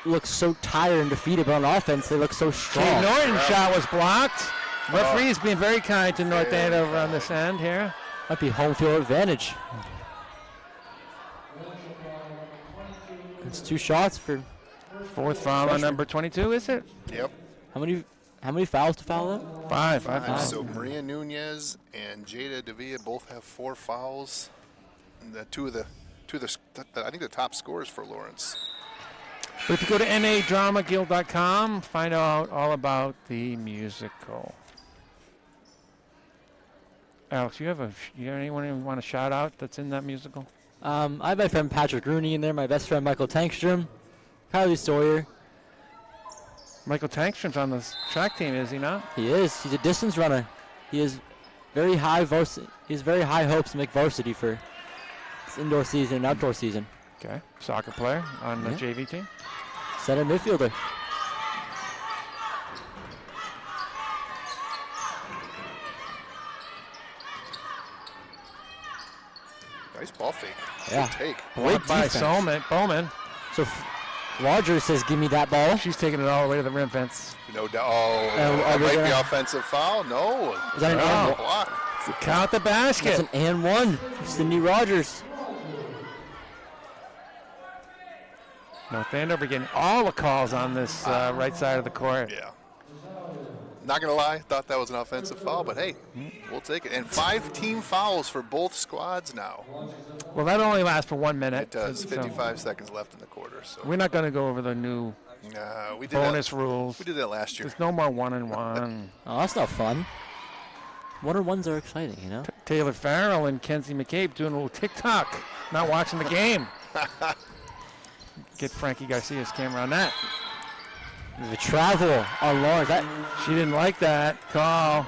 Speaker 3: looks so tired and defeated, but on offense, they look so strong.
Speaker 1: Kate Norton's shot was blocked. Referee's being very kind to North
Speaker 2: Yeah.
Speaker 1: Andover on this end here.
Speaker 3: Might be home field advantage. It's 2 shots for
Speaker 1: Fourth foul on
Speaker 3: Freshman.
Speaker 1: number 22, is it?
Speaker 2: Yep.
Speaker 3: how many fouls to foul up?
Speaker 1: Five.
Speaker 2: So Maria Nunez and Jada Davia both have 4 fouls. And the two of the I think the top scorers for Lawrence.
Speaker 1: But if you go to nadramaguild.com, find out all about the musical. Alex, you have anyone you want to shout out that's in that musical?
Speaker 3: I have my friend Patrick Rooney in there, my best friend Michael Tankstrom, Kylie Sawyer.
Speaker 1: Michael Tankstrom's on the track team, is he not?
Speaker 3: He is. He's a distance runner. He has very high hopes to make varsity for this indoor season and outdoor season.
Speaker 1: Okay. Soccer player on the
Speaker 3: Yeah.
Speaker 1: JV team.
Speaker 3: Center midfielder.
Speaker 2: Nice ball fake.
Speaker 3: Yeah.
Speaker 2: Good take.
Speaker 3: Great
Speaker 1: By
Speaker 3: defense.
Speaker 1: Bowman.
Speaker 3: So Rogers says, "Give me that ball."
Speaker 1: She's taking it all the way to the rim fence.
Speaker 2: No doubt. Oh,
Speaker 3: are
Speaker 2: that
Speaker 3: they
Speaker 2: might
Speaker 3: gonna-
Speaker 2: be offensive foul. No.
Speaker 3: Is that an
Speaker 1: Oh.
Speaker 3: and one?
Speaker 2: Block.
Speaker 1: Count the
Speaker 3: That's
Speaker 1: basket.
Speaker 3: an and one. Sydney Rogers.
Speaker 1: North Andover getting all the calls on this right side of the court.
Speaker 2: Yeah. Not going to lie, thought that was an offensive foul, but hey, we'll take it. And 5 team fouls for both squads now.
Speaker 1: Well, that only lasts for 1 minute.
Speaker 2: It does.
Speaker 1: So
Speaker 2: 55 seconds left in the quarter. So
Speaker 1: we're not going to go over the new
Speaker 2: we did
Speaker 1: bonus
Speaker 2: that.
Speaker 1: rules.
Speaker 2: We did that last year.
Speaker 1: There's no more 1-and-1.
Speaker 3: Oh, that's not fun. 1-on-1s are exciting, you know.
Speaker 1: Taylor Farrell and Kenzie McCabe doing a little TikTok, not watching the game. Get Frankie Garcia's camera on that.
Speaker 3: The travel on Lawrence.
Speaker 1: She didn't like that call.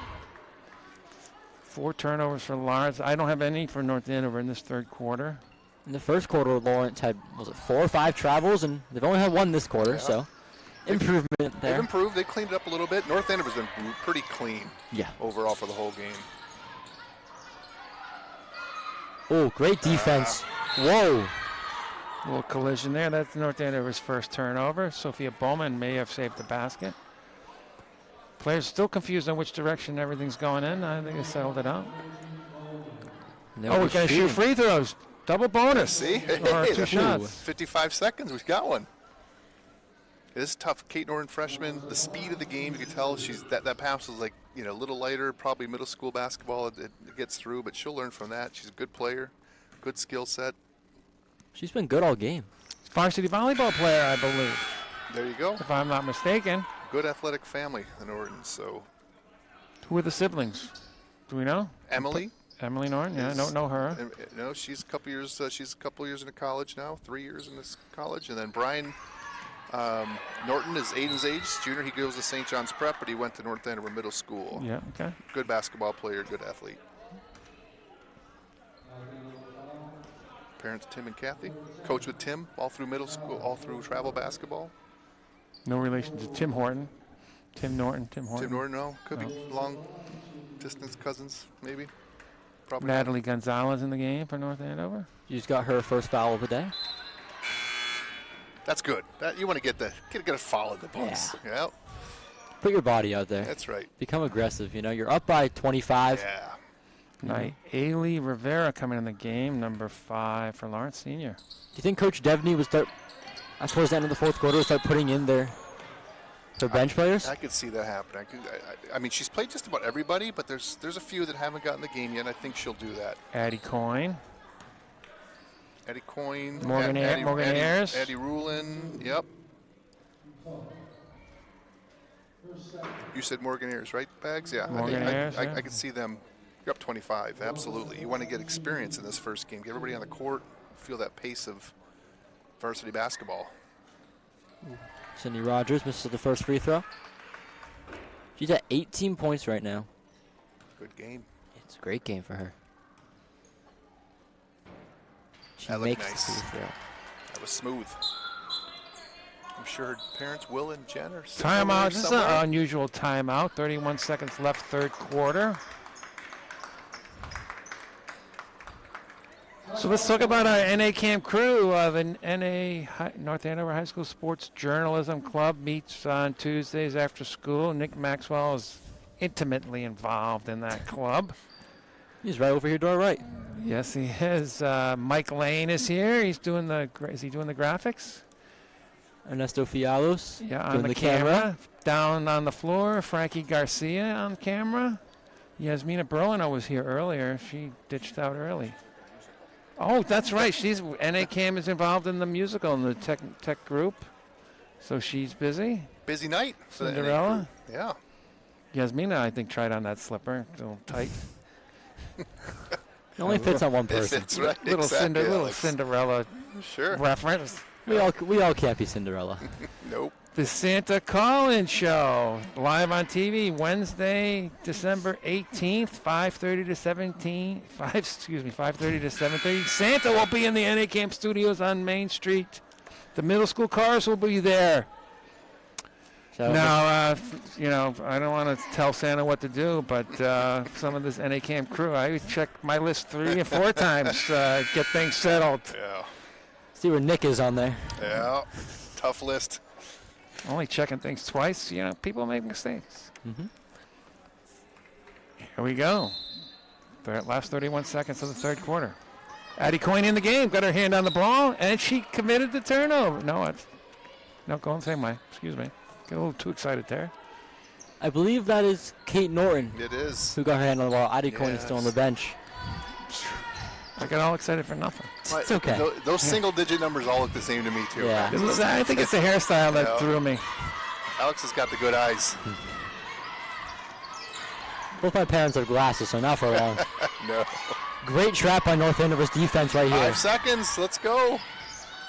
Speaker 1: 4 turnovers for Lawrence. I don't have any for North Andover in this third quarter.
Speaker 3: In the first quarter, Lawrence had, 4 or 5 travels, and they've only had 1 this quarter,
Speaker 2: Yeah.
Speaker 3: so improvement
Speaker 2: They've
Speaker 3: there.
Speaker 2: improved. They cleaned it up a little bit. North Andover's been pretty clean
Speaker 3: Yeah.
Speaker 2: overall for the whole game.
Speaker 3: Oh, great defense. Whoa.
Speaker 1: little collision there. That's North Andover's first turnover. Sophia Bowman may have saved the basket. Players still confused on which direction everything's going in. I think they settled it out. Oh, we're going to shoot free throws. Double bonus.
Speaker 2: See?
Speaker 1: Or
Speaker 2: Hey,
Speaker 1: 2 shots.
Speaker 2: 55 seconds. We've got one. This is tough. Kate Norton, freshman. The speed of the game, you can tell she's that pass was like, a little lighter, probably middle school basketball. It gets through, but she'll learn from that. She's a good player, good skill set.
Speaker 3: She's been good all game.
Speaker 1: Varsity volleyball player, I believe,
Speaker 2: There you go.
Speaker 1: if I'm not mistaken.
Speaker 2: Good athletic family, the Nortons. So
Speaker 1: Who are the siblings? Do we know?
Speaker 2: Emily.
Speaker 1: Emily Norton? Yeah, I don't know her.
Speaker 2: No, she's a couple years. She's a couple years into college now. 3 years in this college, and then Brian Norton is Aiden's age, junior. He goes to St. John's Prep, but he went to North Andover Middle School.
Speaker 1: Yeah, okay.
Speaker 2: Good basketball player, good athlete. Parents Tim and Kathy. Coach with Tim all through middle school, all through travel basketball.
Speaker 1: No relation to Tim Horton. Tim Norton, Tim Horton.
Speaker 2: Tim Norton, no. Could be long distance cousins, maybe. Probably.
Speaker 1: Natalie Gonzalez in the game for North Andover.
Speaker 3: She's got her first foul of the day.
Speaker 2: That's good. You want to get a foul in the post. Yeah.
Speaker 3: Put your body out there.
Speaker 2: That's right.
Speaker 3: Become aggressive. You're up by 25.
Speaker 2: Yeah.
Speaker 1: Night. Ailey Rivera coming in the game, number 5 for Lawrence Senior.
Speaker 3: Do you think Coach Devney would start, towards the end of the fourth quarter, start putting in their bench players?
Speaker 2: I could see that happening. I mean, she's played just about everybody, but there's a few that haven't gotten the game yet, and I think she'll do that.
Speaker 1: Addie Coyne.
Speaker 2: Eddie Coyne.
Speaker 1: Morgan Ayers.
Speaker 2: Addie Rulin. Yep. You said Morgan Ayers, right, Bags? Yeah.
Speaker 1: Morgan Ayers, yeah.
Speaker 2: I could see them. You're up 25, absolutely. You want to get experience in this first game. Get everybody on the court, feel that pace of varsity basketball.
Speaker 3: Cindy Rogers misses the first free throw. She's at 18 points right now.
Speaker 2: Good game.
Speaker 3: It's a great game for her. She
Speaker 2: That looked
Speaker 3: makes
Speaker 2: nice.
Speaker 3: the free throw.
Speaker 2: That was smooth. I'm sure her parents, Will and Jen, are
Speaker 1: Timeout. This is an
Speaker 2: somewhere.
Speaker 1: unusual timeout. 31 seconds left, third quarter. So let's talk about our NA Camp crew. The North Andover High School Sports Journalism Club meets on Tuesdays after school. Nick Maxwell is intimately involved in that club.
Speaker 3: He's right over here to our right.
Speaker 1: Yes, he is. Mike Lane is here. Is he doing the graphics?
Speaker 3: Ernesto Fiallos.
Speaker 1: Yeah, on
Speaker 3: doing
Speaker 1: the camera. Down on the floor, Frankie Garcia on camera. Yasmina Berlino was here earlier. She ditched out early. Oh, that's right. She's NA Cam is involved in the musical in the tech group, so she's busy.
Speaker 2: Busy night for the NA
Speaker 1: Cinderella.
Speaker 2: crew. Yeah.
Speaker 1: Yasmina, I think, tried on that slipper. It's a little tight.
Speaker 3: It only fits on one person.
Speaker 2: It's right.
Speaker 1: Little,
Speaker 2: Exactly,
Speaker 1: little
Speaker 2: Alex.
Speaker 1: Cinderella
Speaker 2: Sure.
Speaker 1: reference.
Speaker 3: We all can't be Cinderella.
Speaker 2: Nope.
Speaker 1: The Santa Call-In Show, live on TV, Wednesday, December 18th, 5:30 to 7:30. Santa will be in the NA Camp Studios on Main Street. The middle school cars will be there.
Speaker 3: So
Speaker 1: Now, I don't want to tell Santa what to do, but some of this NA Camp crew, I check my list 3 or 4 times, get things settled.
Speaker 2: Yeah.
Speaker 3: see where Nick is on there.
Speaker 2: Yeah. Tough list.
Speaker 1: Only checking things twice, people make mistakes.
Speaker 3: Mm-hmm.
Speaker 1: Here we go. Last 31 seconds of the third quarter. Addie Coyne in the game, got her hand on the ball, and she committed the turnover. No, go and say excuse me. Get a little too excited there.
Speaker 3: I believe that is Kate Norton
Speaker 2: It is.
Speaker 3: who got her hand on the ball. Addie Coyne is still on the
Speaker 2: Yes.
Speaker 3: bench.
Speaker 1: I got all excited for nothing.
Speaker 3: It's okay.
Speaker 2: Those single-digit numbers all look the same to me, too.
Speaker 3: Yeah.
Speaker 1: I think it's the hairstyle that
Speaker 2: Yeah.
Speaker 1: threw me.
Speaker 2: Alex has got the good eyes.
Speaker 3: Both my parents have glasses, so not for long.
Speaker 2: No.
Speaker 3: Great trap by North Andover's defense right here.
Speaker 2: 5 seconds. Let's go.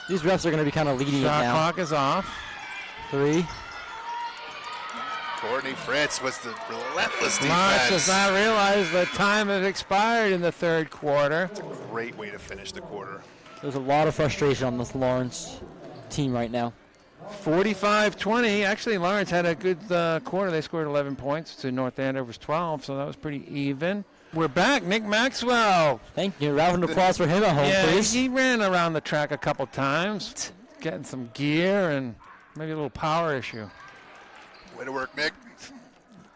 Speaker 3: These refs are going to be kind of leading it
Speaker 1: Shot
Speaker 3: now.
Speaker 1: clock is off.
Speaker 3: 3.
Speaker 2: Courtney Fritz was the relentless
Speaker 1: Lawrence does
Speaker 2: defense.
Speaker 1: not realize the time has expired in the third quarter.
Speaker 2: Great way to finish the quarter.
Speaker 3: There's a lot of frustration on this Lawrence team right now.
Speaker 1: 45-20. Actually, Lawrence had a good quarter. They scored 11 points to North Andover's 12, so that was pretty even. We're back. Nick Maxwell.
Speaker 3: Thank you. Round of applause for him at home,
Speaker 1: Yeah,
Speaker 3: please.
Speaker 1: he ran around the track a couple times, getting some gear and maybe a little power issue.
Speaker 2: Way to work, Nick.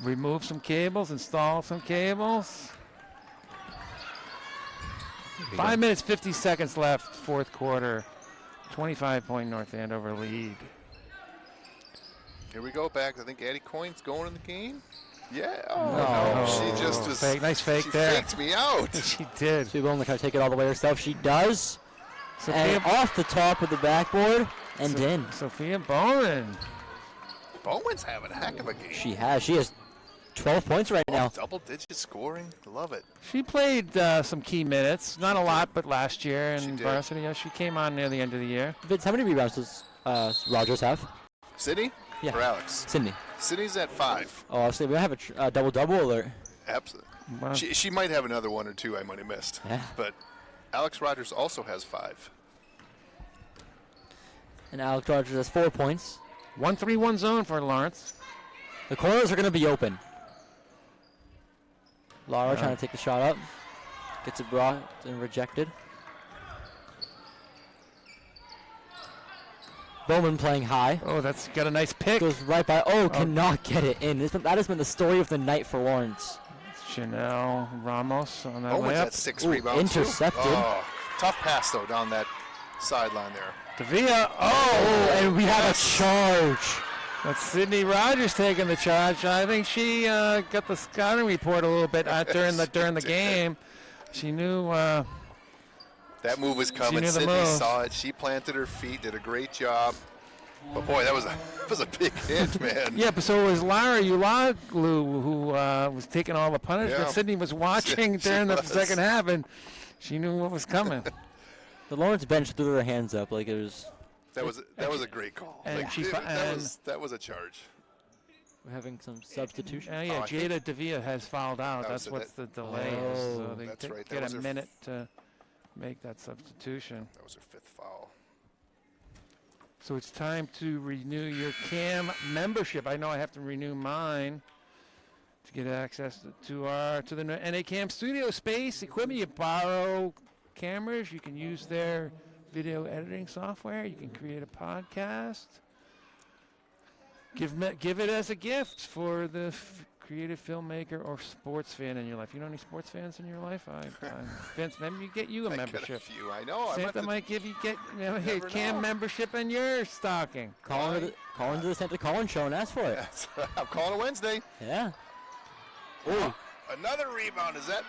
Speaker 1: Remove some cables, install some cables. 5 minutes, 50 seconds left, fourth quarter. 25-point North Andover lead.
Speaker 2: Here we go, back. I think Addie Coyne's going in the game. Yeah.
Speaker 1: No.
Speaker 2: She just was.
Speaker 1: Fake. Nice fake
Speaker 2: she
Speaker 1: there.
Speaker 2: faked me out.
Speaker 1: She did.
Speaker 3: She's going to try to take it all the way herself. She does. And off the top of the backboard and in.
Speaker 1: Sophia Bowman.
Speaker 2: Bowman's having a heck of a game.
Speaker 3: She has 12 points right now.
Speaker 2: Double-digit scoring. Love it.
Speaker 1: She played some key minutes. Not a lot, but last year
Speaker 2: She
Speaker 1: in
Speaker 2: did.
Speaker 1: varsity. Yeah, she came on near the end of the year.
Speaker 3: Vince, how many rebounds does Rogers have?
Speaker 2: Sydney?
Speaker 3: Yeah.
Speaker 2: Or Alex?
Speaker 3: Sydney.
Speaker 2: Sydney's at 5.
Speaker 3: Oh, so we have a double-double alert.
Speaker 2: Absolutely.
Speaker 1: Well,
Speaker 2: She might have another one or two I might have missed.
Speaker 3: Yeah.
Speaker 2: But Alex Rogers also has 5.
Speaker 3: And Alex Rogers has 4 points.
Speaker 1: 1-3-1 zone for Lawrence.
Speaker 3: The corners are going to be open. Lara trying to take the shot up. Gets it blocked and rejected. Bowman playing high.
Speaker 1: Oh, that's got a nice pick.
Speaker 3: Goes right by. Oh, cannot get it in. That has been the story of the night for Lawrence.
Speaker 1: Chanel Ramos on that
Speaker 2: Bowman's
Speaker 1: layup.
Speaker 2: at 6
Speaker 3: Ooh,
Speaker 2: rebounds. too.
Speaker 3: intercepted.
Speaker 2: Oh, tough pass, though, down that sideline there.
Speaker 1: Davia.
Speaker 3: Oh, and we have a charge.
Speaker 1: That's Sydney Rogers taking the charge. I think she got the scouting report a little bit during the game. She knew.
Speaker 2: That move was coming.
Speaker 1: knew the
Speaker 2: Sydney
Speaker 1: move.
Speaker 2: saw it. She planted her feet, did a great job. But boy, that was a big hit, man.
Speaker 1: Yeah, but so was Lara Ulaglu, who was taking all the punishment.
Speaker 2: Yeah.
Speaker 1: Sydney was watching
Speaker 2: She
Speaker 1: during the
Speaker 2: was.
Speaker 1: second half, and she knew what was coming.
Speaker 3: The Lawrence bench threw their hands up like it was.
Speaker 2: That was a great call.
Speaker 1: And
Speaker 2: Like,
Speaker 1: she
Speaker 2: that was a charge.
Speaker 3: We're having some substitution.
Speaker 1: Yeah,
Speaker 2: Oh, I think-
Speaker 1: Jada Davia has fouled out.
Speaker 2: That
Speaker 1: That's
Speaker 2: was
Speaker 1: what's the delay is.
Speaker 3: Oh,
Speaker 1: So they
Speaker 2: that's right. That
Speaker 1: get
Speaker 2: was
Speaker 1: a
Speaker 2: her
Speaker 1: minute to make that substitution.
Speaker 2: That was her 5th foul.
Speaker 1: So it's time to renew your CAM membership. I know I have to renew mine to get access to the NA CAM studio space equipment. You borrow cameras. You can use their video editing software. You can create a podcast. Give it as a gift for the creative filmmaker or sports fan in your life. You know any sports fans in your life? Vince, maybe you get you a
Speaker 2: I got
Speaker 1: membership.
Speaker 2: a few. I know. I
Speaker 1: Santa might give you a
Speaker 2: never
Speaker 1: CAM
Speaker 2: know.
Speaker 1: membership in your stocking.
Speaker 3: Call into the Santa Colin show and ask for it.
Speaker 2: I'm calling a Wednesday.
Speaker 3: Yeah.
Speaker 2: Oh, another rebound. Is that?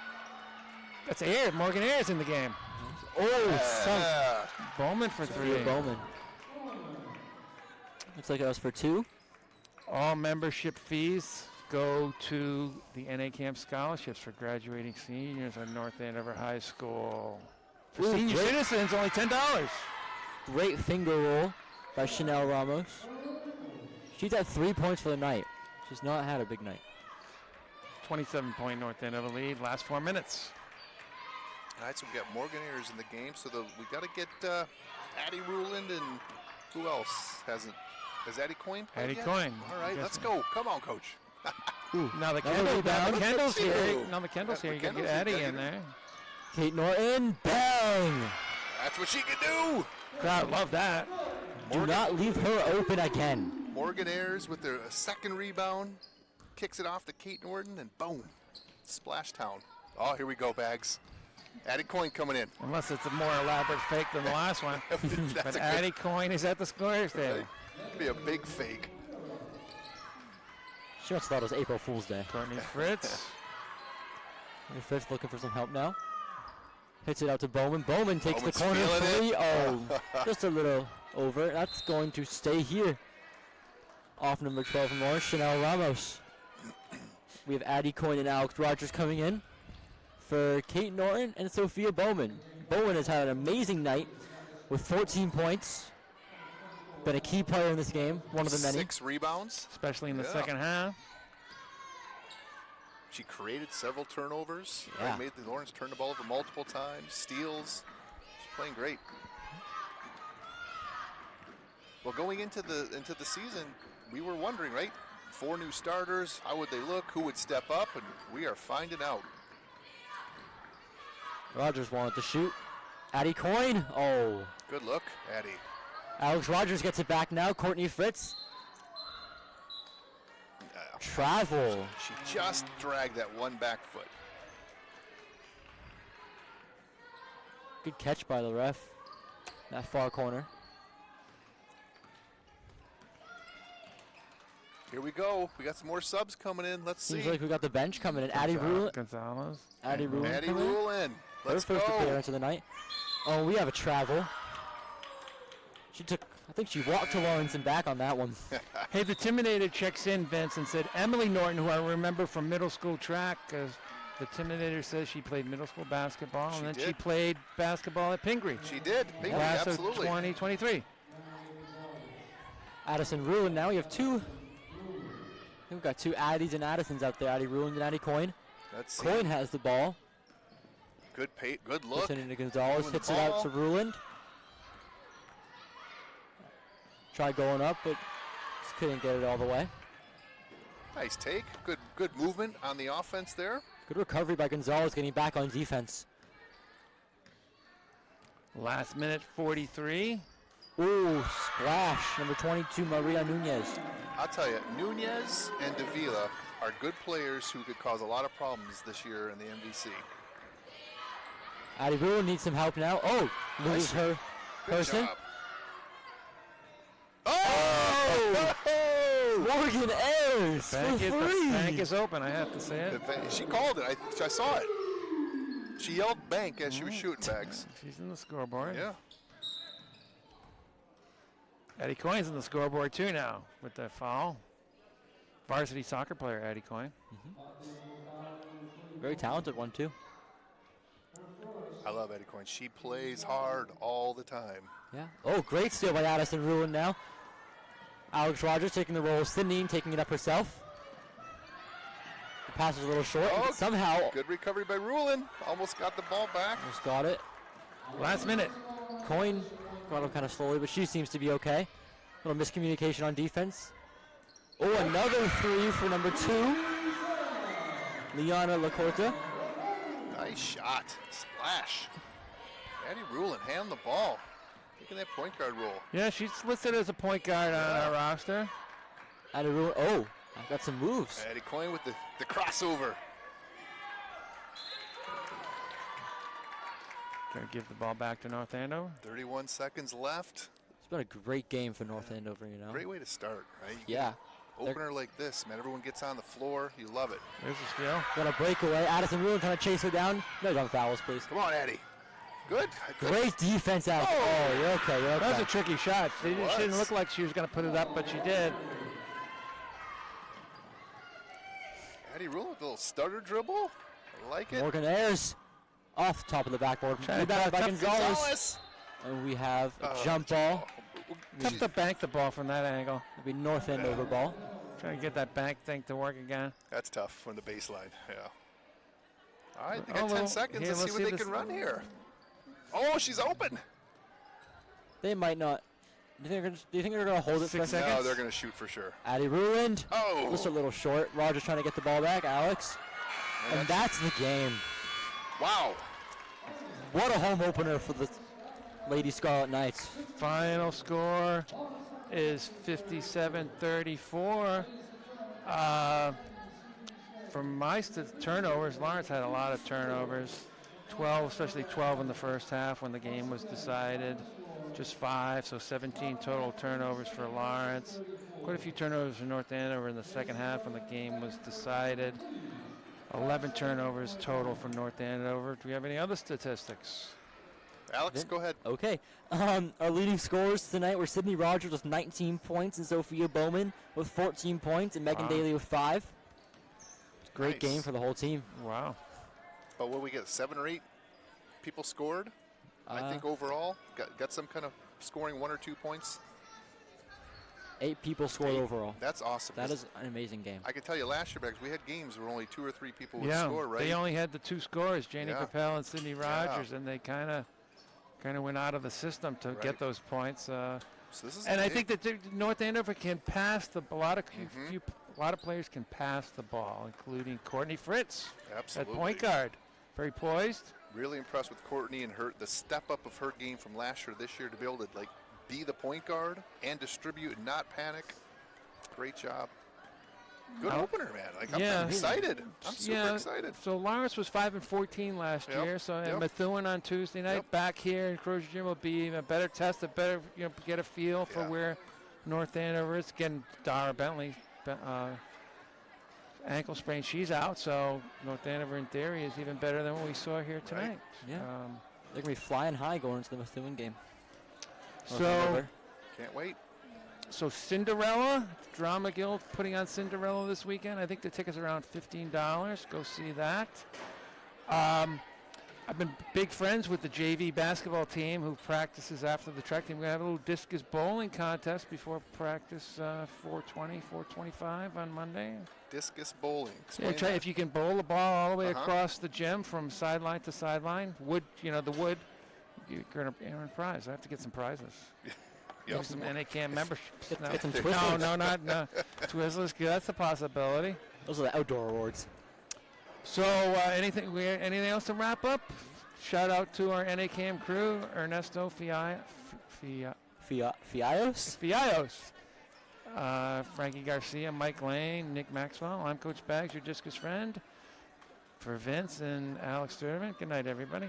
Speaker 1: That's Ayers. Morgan Ayers in the game.
Speaker 3: Oh,
Speaker 1: Bowman for 3.
Speaker 3: Sophia Bowman. Looks like it was for 2.
Speaker 1: All membership fees go to the NA Camp scholarships for graduating seniors at North Andover High School. For
Speaker 3: Ooh,
Speaker 1: senior
Speaker 3: great.
Speaker 1: citizens, only $10.
Speaker 3: Great finger roll by Chanel Ramos. She's at 3 points for the night. She's not had a big night.
Speaker 1: 27-point North Andover lead. Last 4 minutes.
Speaker 2: All right, so we got Morgan Ayers in the game. So we got to get Addie Ruland and who else hasn't? Has Addie Coyne played
Speaker 1: Addie
Speaker 2: yet?
Speaker 1: Coyne.
Speaker 2: All right, let's
Speaker 1: Guessing.
Speaker 2: go. Come on, coach.
Speaker 1: Now the
Speaker 3: Another rebound.
Speaker 1: Kendall's here.
Speaker 2: Two.
Speaker 1: Now the Kendall's here. You got to get
Speaker 2: McKendall's
Speaker 1: Addie
Speaker 2: here.
Speaker 1: in there.
Speaker 3: Kate Norton, bang!
Speaker 2: That's what she can do.
Speaker 1: Crowd love that.
Speaker 3: Do not leave her open again.
Speaker 2: Morgan Ayers with their second rebound. Kicks it off to Kate Norton, and boom. Splash Town. Oh, here we go, Bags. Addie Coyne coming in.
Speaker 1: Unless it's a more elaborate fake than the last one.
Speaker 2: That's
Speaker 1: But
Speaker 2: a good-
Speaker 1: Addie Coyne is at the scorer's table.
Speaker 2: Be a big fake.
Speaker 3: She must have thought it was April Fool's Day.
Speaker 1: Courtney Fritz.
Speaker 3: Fritz looking for some help now. Hits it out to Bowman. Bowman takes
Speaker 2: Bowman's
Speaker 3: the corner
Speaker 2: feeling
Speaker 3: 3. Oh, just a little over. That's going to stay here. Off number 12 from Lawrence, Chanel Ramos. We have Addie Coyne and Alex Rogers coming in for Kate Norton and Sophia Bowman. Bowman has had an amazing night with 14 points. Been a key player in this game, one of the many.
Speaker 2: 6 rebounds.
Speaker 1: Especially in the
Speaker 2: Yeah.
Speaker 1: second half.
Speaker 2: She created several turnovers.
Speaker 3: Yeah.
Speaker 2: Right, made the Lawrence turn the ball over multiple times. Steals. She's playing great. Well, going into the season, we were wondering, right? 4 new starters. How would they look? Who would step up? And we are finding out.
Speaker 3: Rogers wanted to shoot. Addie Coyne. Oh.
Speaker 2: Good look, Addie.
Speaker 3: Alex Rogers gets it back now. Courtney Fritz. Travel.
Speaker 2: She just dragged that one back foot.
Speaker 3: Good catch by the ref. That far corner.
Speaker 2: Here we go. We got some more subs coming in. Let's see.
Speaker 3: Seems like we got the bench coming in. Addie Rulin.
Speaker 1: Gonzalez.
Speaker 3: Addie Rulin.
Speaker 2: Addie Rulin. Let's
Speaker 3: Her first
Speaker 2: go.
Speaker 3: appearance of the night. Oh, we have a travel. She took, I think she walked to Lawrence and back on that one.
Speaker 1: Hey, the Timinator checks in, Vince, and said Emily Norton, who I remember from middle school track, the Timinator says she played middle school basketball,
Speaker 2: She
Speaker 1: and then
Speaker 2: did.
Speaker 1: she played basketball at Pingree.
Speaker 2: She did. Pingree,
Speaker 1: Class of
Speaker 2: absolutely.
Speaker 1: 2023.
Speaker 3: Addison Rulin. Now we have two. I think we've got two Addies and Addisons out there. Addie Rulin and Addie Coyne.
Speaker 2: Let's see.
Speaker 3: Coyne has the ball.
Speaker 2: Good good look.
Speaker 3: Puts it into Gonzalez.
Speaker 2: Doing the
Speaker 3: Hits it out
Speaker 2: ball.
Speaker 3: to Rulin. Tried going up, but just couldn't get it all the way.
Speaker 2: Nice take. Good movement on the offense there.
Speaker 3: Good recovery by Gonzalez, getting back on defense.
Speaker 1: Last minute 43.
Speaker 3: Ooh, splash. Number 22, Maria Nunez.
Speaker 2: I'll tell you, Nunez and Davila are good players who could cause a lot of problems this year in the MVC.
Speaker 3: Addie Rulin needs some help now. Oh, loses her
Speaker 2: Good
Speaker 3: person.
Speaker 2: job. Oh!
Speaker 3: Morgan Ayers for
Speaker 1: The
Speaker 3: free.
Speaker 1: bank is open, I have to say it.
Speaker 2: She called it. I saw it. She yelled bank as she was shooting bags.
Speaker 1: She's in the scoreboard.
Speaker 2: Yeah.
Speaker 1: Addie Coyne's in the scoreboard too now with the foul. Varsity soccer player, Addie Coyne.
Speaker 3: Very talented one, too.
Speaker 2: I love Eddie Coyne. She plays hard all the time.
Speaker 3: Yeah. Oh, great steal by Addison Rulin now. Alex Rogers taking the role of Sydney, taking it up herself. The pass is a little short, but somehow
Speaker 2: Good recovery by Rulin. Almost got the ball back.
Speaker 3: almost got it.
Speaker 1: Last minute.
Speaker 3: Coyne got him kind of slowly, but she seems to be okay. Little miscommunication on defense. Oh, another three for number 2. Liana Lacorta.
Speaker 2: Nice shot. Splash. Eddie Rulin, hand the ball. Taking that point guard role.
Speaker 1: Yeah, she's listed as a point guard on our roster.
Speaker 3: Addie Rulin. Oh, I've got some moves.
Speaker 2: Eddie Coyne with the crossover.
Speaker 1: Gonna give the ball back to North Andover.
Speaker 2: 31 seconds left.
Speaker 3: It's been a great game for North Andover, you know.
Speaker 2: Great way to start, right?
Speaker 3: Yeah.
Speaker 2: Opener like this, man. Everyone gets on the floor. You love it.
Speaker 1: There's a steal.
Speaker 3: Got a breakaway. Addison Rulin trying to chase her down. No dumb fouls, please.
Speaker 2: Come on, Eddie. Good.
Speaker 3: Great defense out. Oh, you're okay. You're
Speaker 1: That was a
Speaker 3: okay.
Speaker 1: tricky shot. She
Speaker 2: was.
Speaker 1: didn't look like she was going to put it up, but she did.
Speaker 2: Eddie Rulin with a little stutter dribble. I like it.
Speaker 3: Morgan Ayers off the top of the backboard.
Speaker 1: Trying to
Speaker 3: Rebounded by
Speaker 1: tough
Speaker 3: Gonzalez. And we have a jump ball.
Speaker 1: Tough to bank the ball from that angle.
Speaker 3: It'll be North Andover ball.
Speaker 1: Trying to get that bank thing to work again.
Speaker 2: That's tough from the baseline. Yeah. All right, they
Speaker 1: Oh,
Speaker 2: got 10
Speaker 1: well,
Speaker 2: seconds.
Speaker 1: here,
Speaker 2: Let's see
Speaker 1: let's
Speaker 2: what
Speaker 1: see
Speaker 2: they
Speaker 1: this-
Speaker 2: can run here. Oh, she's open.
Speaker 3: They might not. Do you think they're going to hold it for a
Speaker 1: 6
Speaker 3: second?
Speaker 1: seconds.
Speaker 2: No, they're going to shoot for sure.
Speaker 3: Addie Ruland.
Speaker 2: Oh.
Speaker 3: Just a little short. Rogers trying to get the ball back. Alex. And that's the game.
Speaker 2: Wow.
Speaker 3: What a home opener for the Lady Scarlet Knights.
Speaker 1: Final score is 57-34. From my turnovers, Lawrence had a lot of turnovers. 12, especially 12 in the first half when the game was decided. Just 5, so 17 total turnovers for Lawrence. Quite a few turnovers for North Andover in the second half when the game was decided. 11 turnovers total for North Andover. Do we have any other statistics?
Speaker 2: Alex, go ahead.
Speaker 3: Okay. Our leading scorers tonight were Sydney Rogers with 19 points and Sophia Bowman with 14 points and Megan
Speaker 1: Wow.
Speaker 3: Daly with 5. Great
Speaker 2: Nice.
Speaker 3: game for the whole team.
Speaker 1: Wow.
Speaker 2: But what we get, 7 or 8 people scored? I think overall, got some kind of scoring 1 or 2 points.
Speaker 3: 8 people scored
Speaker 2: 8.
Speaker 3: overall.
Speaker 2: That's awesome.
Speaker 3: That is an amazing game.
Speaker 2: I can tell you last year, because we had games where only 2 or 3 people would
Speaker 1: Yeah,
Speaker 2: score, right?
Speaker 1: they only had the 2 scores, Janie
Speaker 2: Yeah.
Speaker 1: Capel and Sydney Rogers, and they kind of went out of the system to
Speaker 2: Right.
Speaker 1: get those points.
Speaker 2: So this is
Speaker 1: And I
Speaker 2: big.
Speaker 1: think that North Andover can pass a lot of
Speaker 2: Mm-hmm.
Speaker 1: a lot of players can pass the ball, including Courtney Fritz
Speaker 2: Absolutely.
Speaker 1: at point guard. very poised.
Speaker 2: Really impressed with Courtney and the step up of her game from last year to this year to be able to be the point guard and distribute and not panic. Great job. Good opener, man. I'm excited. I'm super excited.
Speaker 1: So Lawrence was 5-14 last year. So and Methuen on Tuesday night. Back here in Crozier Gym will be a better test, a better get a feel for where North Andover is. Again, Dara Bentley ankle sprain. She's out. So North Andover in theory is even better than what we saw here tonight.
Speaker 2: Right.
Speaker 3: Yeah. They're gonna be flying high going into the Methuen game.
Speaker 1: So
Speaker 2: can't wait.
Speaker 1: So Cinderella, Drama Guild putting on Cinderella this weekend. I think the tickets are around $15. Go see that. I've been big friends with the JV basketball team who practices after the track team. We're going to have a little discus bowling contest before practice, 4:20, 4:25 on Monday.
Speaker 2: Discus bowling.
Speaker 1: Yeah, try if you can bowl the ball all the way across the gym from sideline to sideline. Wood, the wood, you're going to earn a prize. I have to get some prizes.
Speaker 2: Yep.
Speaker 1: Some NACAM memberships.
Speaker 3: Get some Twizzlers.
Speaker 1: No. Twizzlers, that's a possibility.
Speaker 3: Those are the outdoor awards.
Speaker 1: So anything else to wrap up? Shout out to our NACAM crew, Ernesto Fiallos, Frankie Garcia, Mike Lane, Nick Maxwell. I'm Coach Baggs, your discus friend. For Vince and Alex Sturtevant, good night, everybody.